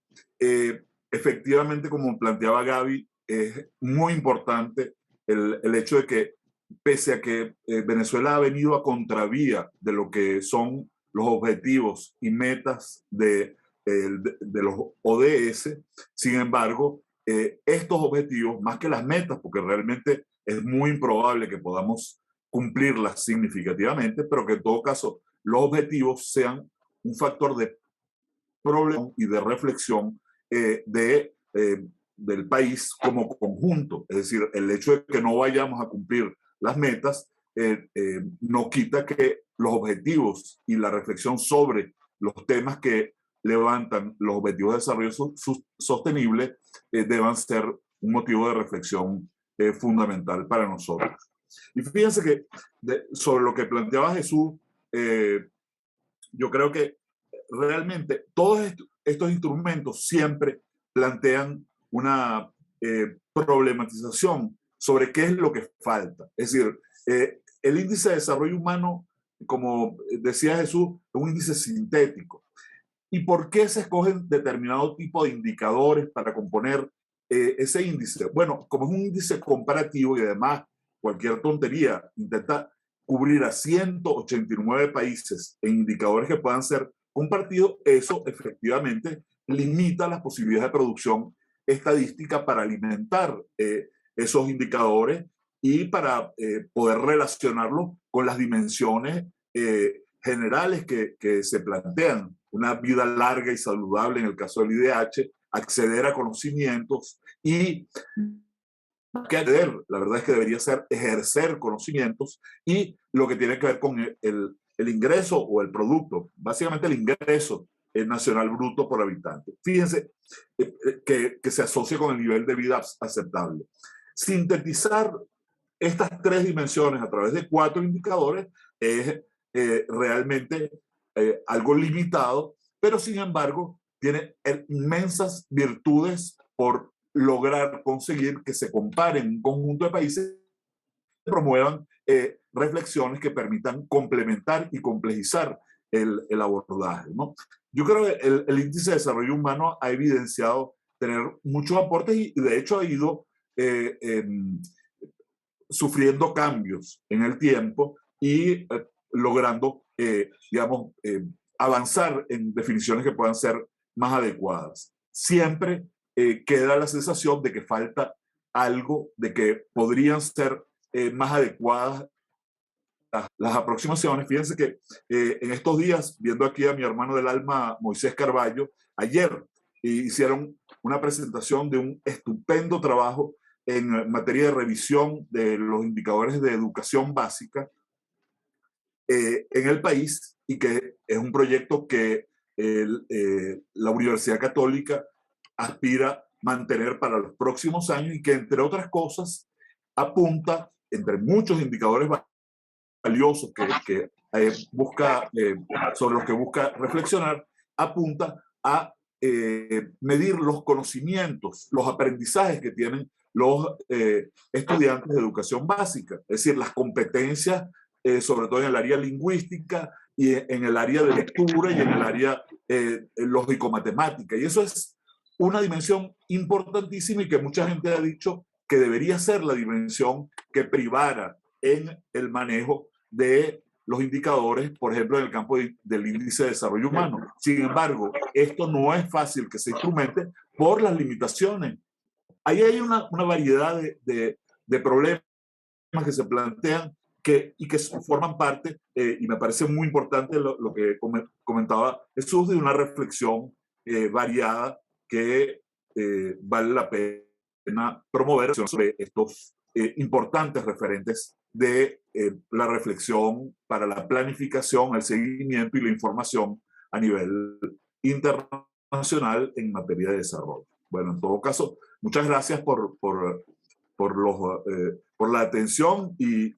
Efectivamente, como planteaba Gaby, es muy importante el hecho de que, pese a que Venezuela ha venido a contravía de lo que son los objetivos y metas de los ODS, sin embargo, estos objetivos, más que las metas, porque realmente es muy improbable que podamos cumplirlas significativamente, pero que en todo caso los objetivos sean un factor de problema y de reflexión del país como conjunto. Es decir, el hecho de que no vayamos a cumplir las metas no quita que los objetivos y la reflexión sobre los temas que levantan los objetivos de desarrollo sostenible deban ser un motivo de reflexión fundamental para nosotros. Y fíjense que sobre lo que planteaba Jesús, yo creo que realmente todos estos instrumentos siempre plantean una problematización sobre qué es lo que falta. Es decir, el índice de desarrollo humano, como decía Jesús, es un índice sintético. ¿Y por qué se escogen determinado tipo de indicadores para componer ese índice? Bueno, como es un índice comparativo y además cualquier tontería intenta cubrir a 189 países en indicadores que puedan ser compartidos, eso efectivamente limita las posibilidades de producción estadística para alimentar esos indicadores y para poder relacionarlos con las dimensiones generales que se plantean. Una vida larga y saludable en el caso del IDH, acceder a conocimientos y la verdad es que debería ser ejercer conocimientos y lo que tiene que ver con el ingreso o el producto, básicamente el ingreso nacional bruto por habitante. Fíjense que se asocia con el nivel de vida aceptable. Sintetizar estas tres dimensiones a través de 4 indicadores es realmente algo limitado, pero sin embargo tiene inmensas virtudes por lograr conseguir que se comparen un conjunto de países que promuevan reflexiones que permitan complementar y complejizar el abordaje, ¿no? Yo creo que el índice de desarrollo humano ha evidenciado tener muchos aportes y de hecho ha ido sufriendo cambios en el tiempo y logrando, digamos, avanzar en definiciones que puedan ser más adecuadas. Siempre queda la sensación de que falta algo, de que podrían ser más adecuadas las aproximaciones. Fíjense que en estos días, viendo aquí a mi hermano del alma, Moisés Carballo, ayer hicieron una presentación de un estupendo trabajo en materia de revisión de los indicadores de educación básica en el país y que es un proyecto que la Universidad Católica aspira a mantener para los próximos años y que, entre otras cosas, apunta, entre muchos indicadores valiosos que busca, sobre los que busca reflexionar, apunta a medir los conocimientos, los aprendizajes que tienen los estudiantes de educación básica, es decir, las competencias, sobre todo en el área lingüística y en el área de lectura y en el área lógico-matemática. Y eso es una dimensión importantísima y que mucha gente ha dicho que debería ser la dimensión que privara en el manejo de los indicadores, por ejemplo, en el campo del índice de desarrollo humano. Sin embargo, esto no es fácil que se instrumente por las limitaciones. Ahí hay una variedad de problemas que se plantean y que forman parte, y me parece muy importante lo que comentaba Jesús, de una reflexión variada que vale la pena promover sobre estos importantes referentes de la reflexión para la planificación, el seguimiento y la información a nivel internacional en materia de desarrollo. Bueno, en todo caso, muchas gracias por la atención y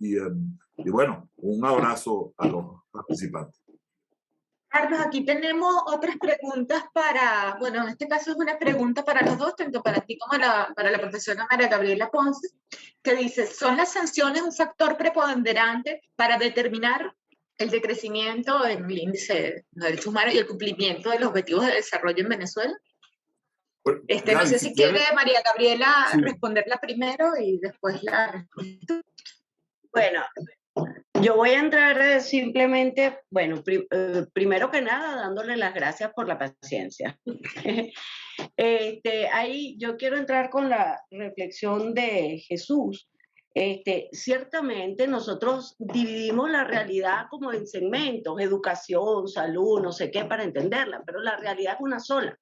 bueno, un abrazo a los participantes. Carlos, aquí tenemos otras preguntas bueno, en este caso es una pregunta para los dos, tanto para ti como para la profesora María Gabriela Ponce, que dice, ¿son las sanciones un factor preponderante para determinar el decrecimiento en el índice de derechos humanos y el cumplimiento de los objetivos de desarrollo en Venezuela? No sé si quiere María Gabriela responderla primero y después la respuesta. Bueno, yo voy a entrar simplemente, bueno, primero que nada, dándole las gracias por la paciencia. Ahí yo quiero entrar con la reflexión de Jesús. Ciertamente nosotros dividimos la realidad como en segmentos, educación, salud, no sé qué, para entenderla, pero la realidad es una sola.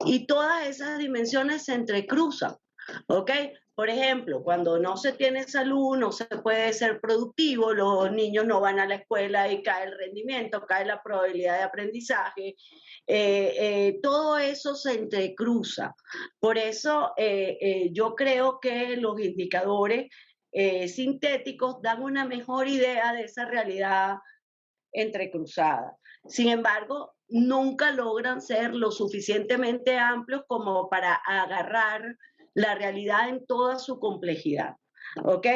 Y todas esas dimensiones se entrecruzan. ¿Ok? Por ejemplo, cuando no se tiene salud, no se puede ser productivo, los niños no van a la escuela y cae el rendimiento, cae la probabilidad de aprendizaje, todo eso se entrecruza. Por eso yo creo que los indicadores sintéticos dan una mejor idea de esa realidad entrecruzada. Sin embargo, nunca logran ser lo suficientemente amplios como para agarrar la realidad en toda su complejidad. ¿Ok?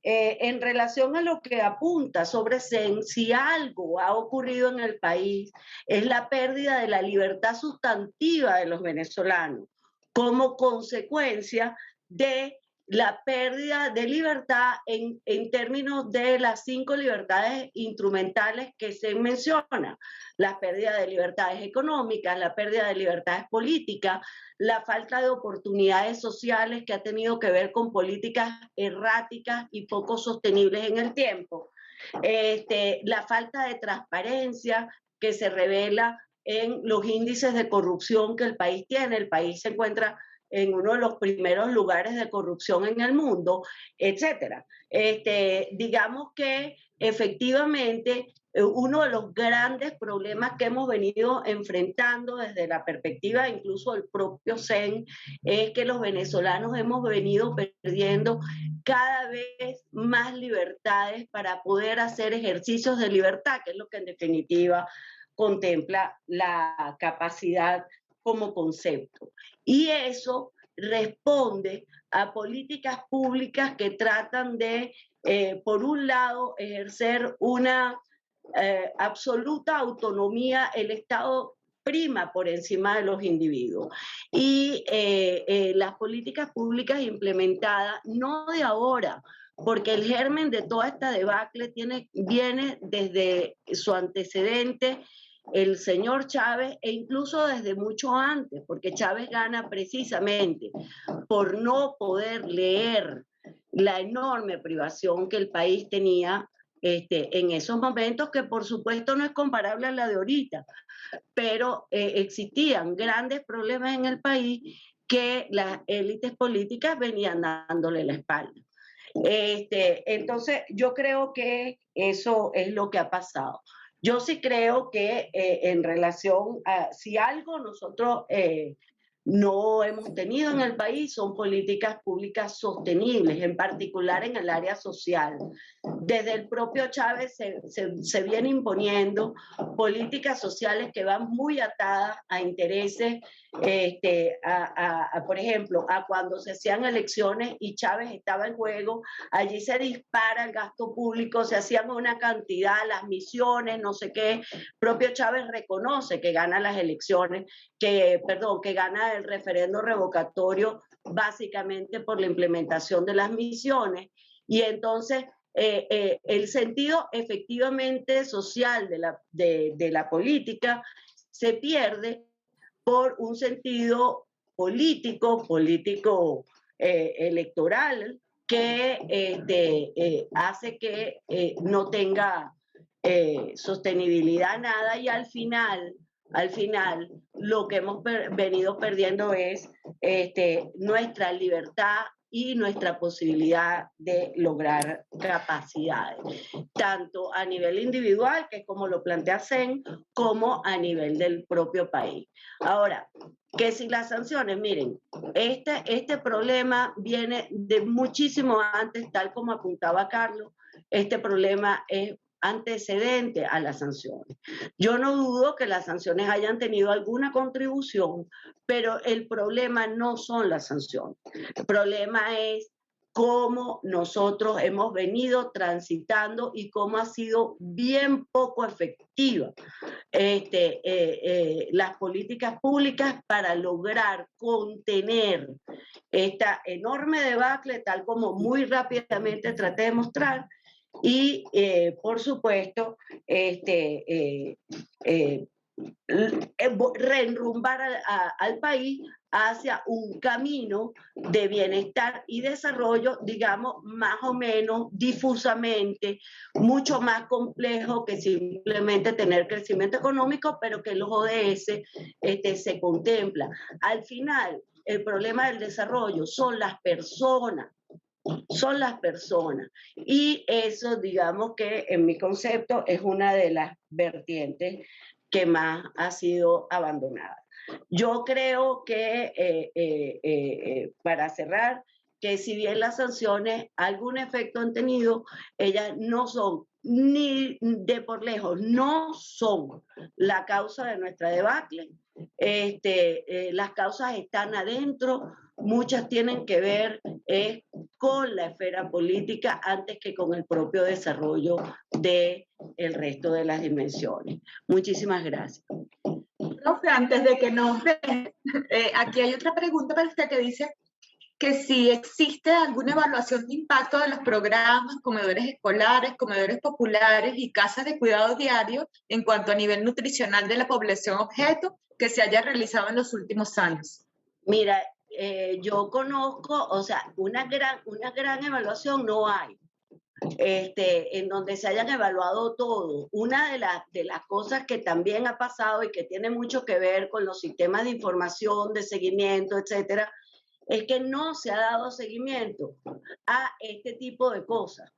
En relación a lo que apunta sobre CEN, si algo ha ocurrido en el país es la pérdida de la libertad sustantiva de los venezolanos como consecuencia de la pérdida de libertad en términos de las 5 libertades instrumentales que se menciona: la pérdida de libertades económicas, la pérdida de libertades políticas, la falta de oportunidades sociales que ha tenido que ver con políticas erráticas y poco sostenibles en el tiempo, la falta de transparencia que se revela en los índices de corrupción que el país tiene. El país se encuentra en uno de los primeros lugares de corrupción en el mundo, etcétera. Digamos que efectivamente uno de los grandes problemas que hemos venido enfrentando desde la perspectiva incluso del propio CEN es que los venezolanos hemos venido perdiendo cada vez más libertades para poder hacer ejercicios de libertad, que es lo que en definitiva contempla la capacidad como concepto. Y eso responde a políticas públicas que tratan de, por un lado, ejercer una absoluta autonomía. El Estado prima por encima de los individuos. Y las políticas públicas implementadas, no de ahora, porque el germen de toda esta debacle viene desde su antecedente, el señor Chávez, e incluso desde mucho antes, porque Chávez gana precisamente por no poder leer la enorme privación que el país tenía en esos momentos, que por supuesto no es comparable a la de ahorita, pero existían grandes problemas en el país que las élites políticas venían dándole la espalda. Entonces, yo creo que eso es lo que ha pasado. Yo sí creo que en relación a si algo nosotros no hemos tenido en el país son políticas públicas sostenibles, en particular en el área social. Desde el propio Chávez se viene imponiendo políticas sociales que van muy atadas a intereses, por ejemplo, a cuando se hacían elecciones y Chávez estaba en juego, allí se dispara el gasto público, se hacían una cantidad, las misiones, no sé qué. Propio Chávez reconoce que gana las elecciones, que gana el referendo revocatorio básicamente por la implementación de las misiones. Y entonces el sentido efectivamente social de la política se pierde por un sentido político electoral que hace que no tenga sostenibilidad nada, y al final lo que hemos venido perdiendo es nuestra libertad y nuestra posibilidad de lograr capacidades, tanto a nivel individual, que es como lo plantea CEN, como a nivel del propio país. Ahora, que si las sanciones, miren, este problema viene de muchísimo antes, tal como apuntaba Carlos. Este problema es antecedente a las sanciones. Yo no dudo que las sanciones hayan tenido alguna contribución, pero el problema no son las sanciones. El problema es cómo nosotros hemos venido transitando y cómo ha sido bien poco efectiva las políticas públicas para lograr contener esta enorme debacle, tal como muy rápidamente traté de mostrar. Y, por supuesto, reenrumbar al país hacia un camino de bienestar y desarrollo, digamos, más o menos difusamente, mucho más complejo que simplemente tener crecimiento económico, pero que los ODS se contempla. Al final, el problema del desarrollo son las personas. Son las personas. Y eso, digamos que en mi concepto, es una de las vertientes que más ha sido abandonada. Yo creo que, para cerrar, que si bien las sanciones algún efecto han tenido, ellas no son ni de por lejos, no son la causa de nuestra debacle. Las causas están adentro, muchas tienen que ver con la esfera política antes que con el propio desarrollo del resto de las dimensiones. Muchísimas gracias. Profe, antes de que nos deje, aquí hay otra pregunta para usted que dice que si existe alguna evaluación de impacto de los programas, comedores escolares, comedores populares y casas de cuidado diario en cuanto a nivel nutricional de la población objeto que se haya realizado en los últimos años. Mira, yo conozco, o sea, una gran evaluación no hay. En donde se hayan evaluado todo. Una de las cosas que también ha pasado y que tiene mucho que ver con los sistemas de información, de seguimiento, etcétera, es que no se ha dado seguimiento a este tipo de cosas.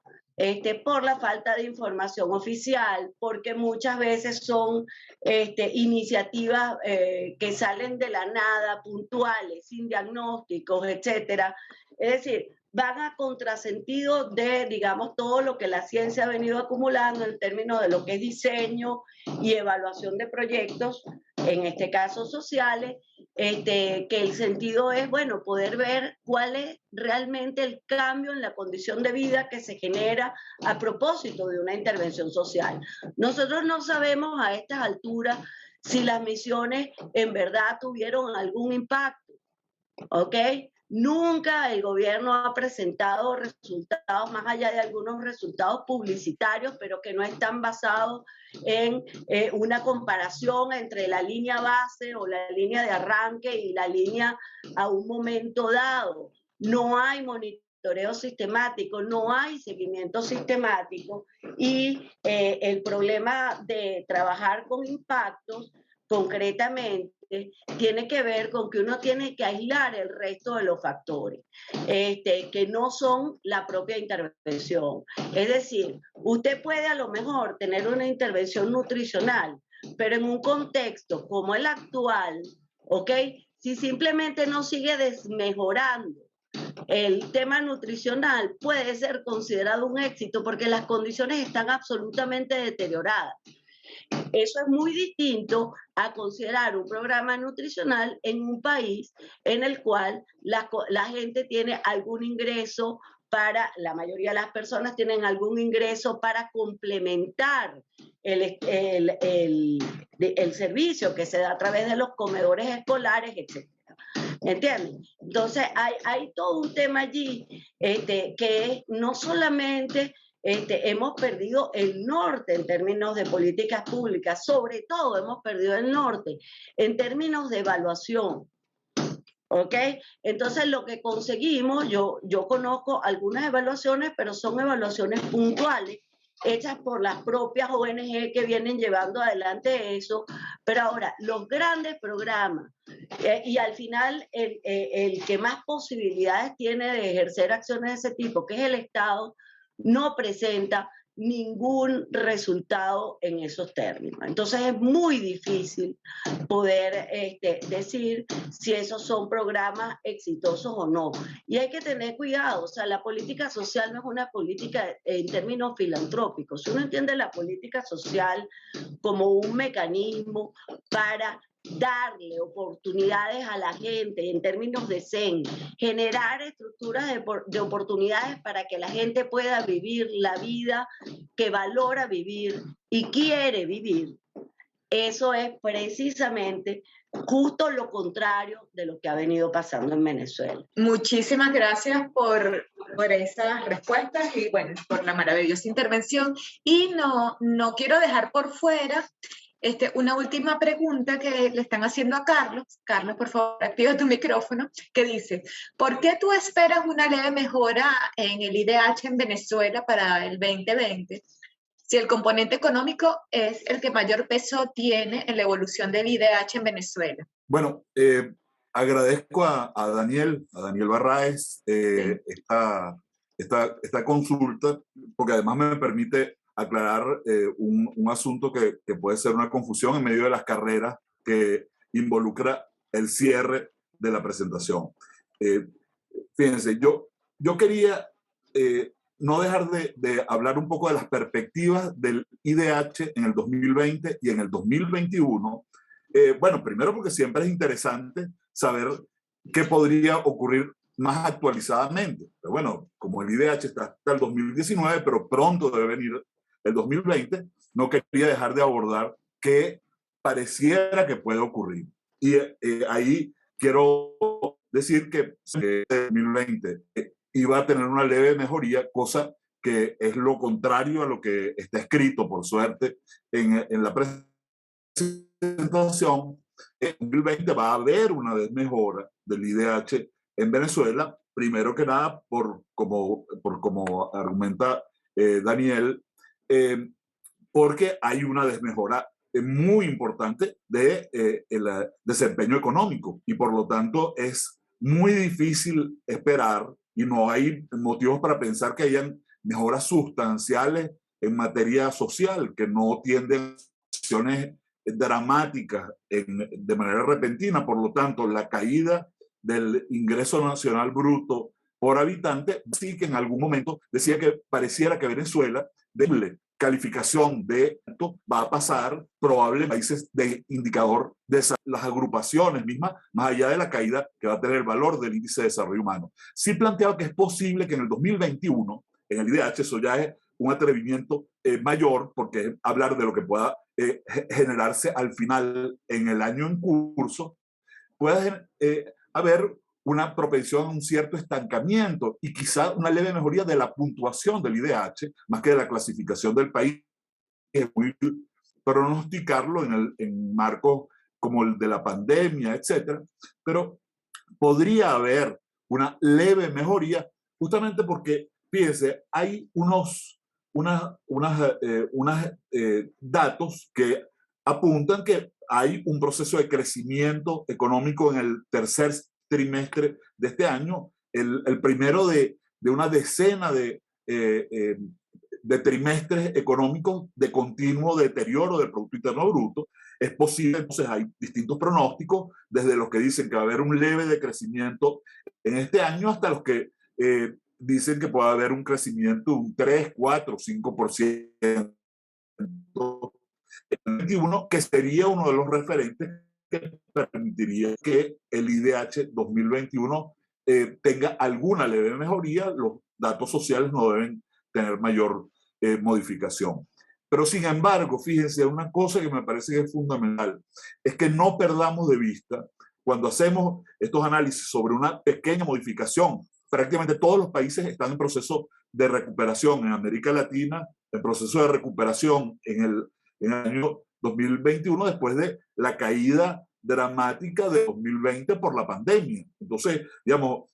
Por la falta de información oficial, porque muchas veces son iniciativas que salen de la nada, puntuales, sin diagnósticos, etcétera. Es decir, van a contrasentido de, digamos, todo lo que la ciencia ha venido acumulando en términos de lo que es diseño y evaluación de proyectos, en este caso sociales, que el sentido es, bueno, poder ver cuál es realmente el cambio en la condición de vida que se genera a propósito de una intervención social. Nosotros no sabemos a estas alturas si las misiones en verdad tuvieron algún impacto, ¿ok? Nunca el gobierno ha presentado resultados, más allá de algunos resultados publicitarios, pero que no están basados en una comparación entre la línea base o la línea de arranque y la línea a un momento dado. No hay monitoreo sistemático, no hay seguimiento sistemático y el problema de trabajar con impactos concretamente tiene que ver con que uno tiene que aislar el resto de los factores, que no son la propia intervención. Es decir, usted puede a lo mejor tener una intervención nutricional, pero en un contexto como el actual, ¿ok? Si simplemente no sigue desmejorando el tema nutricional, puede ser considerado un éxito porque las condiciones están absolutamente deterioradas. Eso es muy distinto a considerar un programa nutricional en un país en el cual la gente tiene algún ingreso la mayoría de las personas tienen algún ingreso para complementar el servicio que se da a través de los comedores escolares, etc. ¿Entienden? Entonces hay todo un tema allí que no solamente hemos perdido el norte en términos de políticas públicas, sobre todo hemos perdido el norte en términos de evaluación. ¿Ok? Entonces lo que conseguimos, yo conozco algunas evaluaciones, pero son evaluaciones puntuales, hechas por las propias ONG que vienen llevando adelante eso, pero ahora los grandes programas, y al final el que más posibilidades tiene de ejercer acciones de ese tipo, que es el Estado, no presenta ningún resultado en esos términos. Entonces es muy difícil poder decir si esos son programas exitosos o no. Y hay que tener cuidado, o sea, la política social no es una política en términos filantrópicos. Si uno entiende la política social como un mecanismo para darle oportunidades a la gente en términos de CEN, generar estructuras de oportunidades para que la gente pueda vivir la vida que valora vivir y quiere vivir. Eso es precisamente justo lo contrario de lo que ha venido pasando en Venezuela. Muchísimas gracias por esas respuestas y bueno, por la maravillosa intervención. Y no quiero dejar por fuera una última pregunta que le están haciendo a Carlos. Carlos, por favor, activa tu micrófono, que dice, ¿por qué tú esperas una leve mejora en el IDH en Venezuela para el 2020? Si el componente económico es el que mayor peso tiene en la evolución del IDH en Venezuela. Bueno, agradezco a Daniel Barraez, esta consulta, porque además me permite aclarar un asunto que puede ser una confusión en medio de las carreras que involucra el cierre de la presentación. Fíjense, yo quería no dejar de hablar un poco de las perspectivas del IDH en el 2020 y en el 2021. Bueno, primero porque siempre es interesante saber qué podría ocurrir más actualizadamente. Pero bueno, como el IDH está hasta el 2019, pero pronto debe venir el 2020, no quería dejar de abordar qué pareciera que puede ocurrir. Y ahí quiero decir que el 2020 iba a tener una leve mejoría, cosa que es lo contrario a lo que está escrito, por suerte, en la presentación. En 2020 va a haber una desmejora del IDH en Venezuela, primero que nada por como argumenta Daniel, porque hay una desmejora muy importante del desempeño económico y por lo tanto es muy difícil esperar y no hay motivos para pensar que hayan mejoras sustanciales en materia social que no tienden a acciones dramáticas de manera repentina. Por lo tanto, la caída del ingreso nacional bruto por habitante sí que en algún momento decía que pareciera que Venezuela de calificación de esto va a pasar probablemente países de indicador de las agrupaciones mismas, más allá de la caída que va a tener el valor del índice de desarrollo humano. Sí planteaba que es posible que en el 2021, en el IDH, eso ya es un atrevimiento mayor, porque hablar de lo que pueda generarse al final en el año en curso, pueda haber una propensión a un cierto estancamiento y quizá una leve mejoría de la puntuación del IDH, más que de la clasificación del país. Es muy pronosticarlo en marcos como el de la pandemia, etcétera, pero podría haber una leve mejoría justamente porque, fíjense, hay unos datos que apuntan que hay un proceso de crecimiento económico en el tercer trimestre de este año, el primero de una decena de trimestres económicos de continuo deterioro del Producto Interno Bruto. Es posible, entonces hay distintos pronósticos, desde los que dicen que va a haber un leve decrecimiento en este año hasta los que dicen que puede haber un crecimiento de un 3, 4, 5% en el 21, que sería uno de los referentes que permitiría que el IDH 2021 tenga alguna leve mejoría. Los datos sociales no deben tener mayor modificación. Pero sin embargo, fíjense, una cosa que me parece que es fundamental es que no perdamos de vista cuando hacemos estos análisis sobre una pequeña modificación. Prácticamente todos los países están en proceso de recuperación. En América Latina, en proceso de recuperación en el año 2021 después de la caída dramática de 2020 por la pandemia. Entonces, digamos,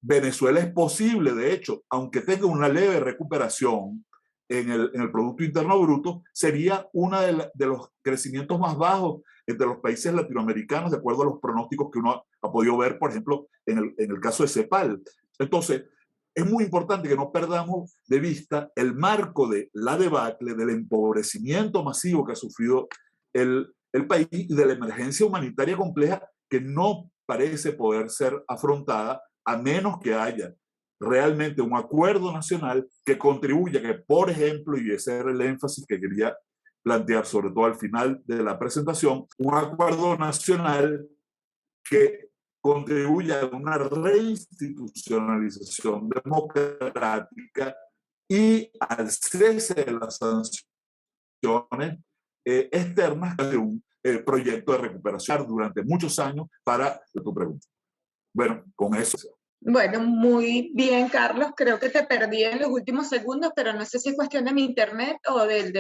Venezuela es posible, de hecho, aunque tenga una leve recuperación en el Producto Interno Bruto, sería uno de los crecimientos más bajos entre los países latinoamericanos, de acuerdo a los pronósticos que uno ha podido ver, por ejemplo, en el caso de CEPAL. Entonces, es muy importante que no perdamos de vista el marco de la debacle, del empobrecimiento masivo que ha sufrido el país y de la emergencia humanitaria compleja que no parece poder ser afrontada a menos que haya realmente un acuerdo nacional que contribuya, que por ejemplo, y ese era el énfasis que quería plantear sobre todo al final de la presentación, un acuerdo nacional que contribuya a una reinstitucionalización democrática y al cese de las sanciones externas de un proyecto de recuperación durante muchos años para tu pregunta. Bueno, con eso. Bueno, muy bien, Carlos. Creo que te perdí en los últimos segundos, pero no sé si es cuestión de mi internet o del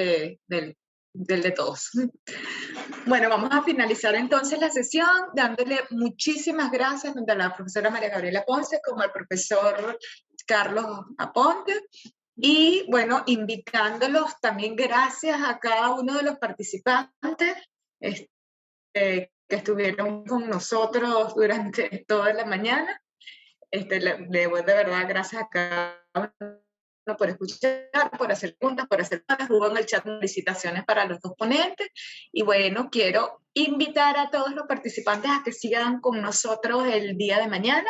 de todos. Bueno, vamos a finalizar entonces la sesión dándole muchísimas gracias tanto a la profesora María Gabriela Ponce como al profesor Carlos Aponte. Y bueno, invitándolos también gracias a cada uno de los participantes que estuvieron con nosotros durante toda la mañana. Debo de verdad gracias a cada uno por escuchar, por hacer preguntas, por hacer preguntas. Hubo en el chat felicitaciones para los dos ponentes. Y bueno, quiero invitar a todos los participantes a que sigan con nosotros el día de mañana.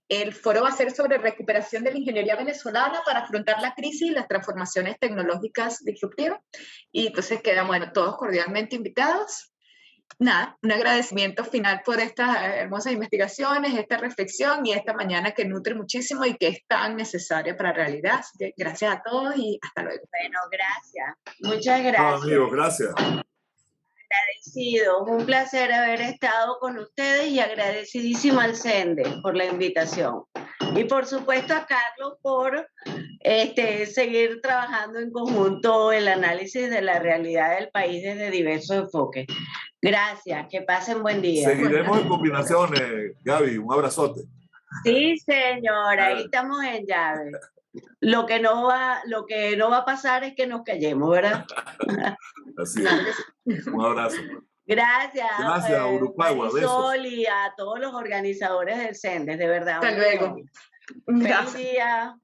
El foro va a ser sobre recuperación de la ingeniería venezolana para afrontar la crisis y las transformaciones tecnológicas disruptivas. Y entonces quedan, bueno, todos cordialmente invitados. Nada, un agradecimiento final por estas hermosas investigaciones, esta reflexión y esta mañana que nutre muchísimo y que es tan necesaria para la realidad. Así que gracias a todos y hasta luego. Bueno, gracias. Muchas No, gracias. amigos, gracias. Agradecido. Un placer haber estado con ustedes y agradecidísimo al CENDE por la invitación. Y por supuesto a Carlos por seguir trabajando en conjunto el análisis de la realidad del país desde diversos enfoques. Gracias, que pasen buen día. Seguiremos en combinaciones, Gaby, un abrazote. Sí, señora, ahí estamos en llave. Lo que no va a pasar es que nos callemos, ¿verdad? Así es. Un abrazo. Gracias. Gracias, Uruguay. Marisol y a todos los organizadores del CENDES, de verdad. Hasta luego. Feliz día.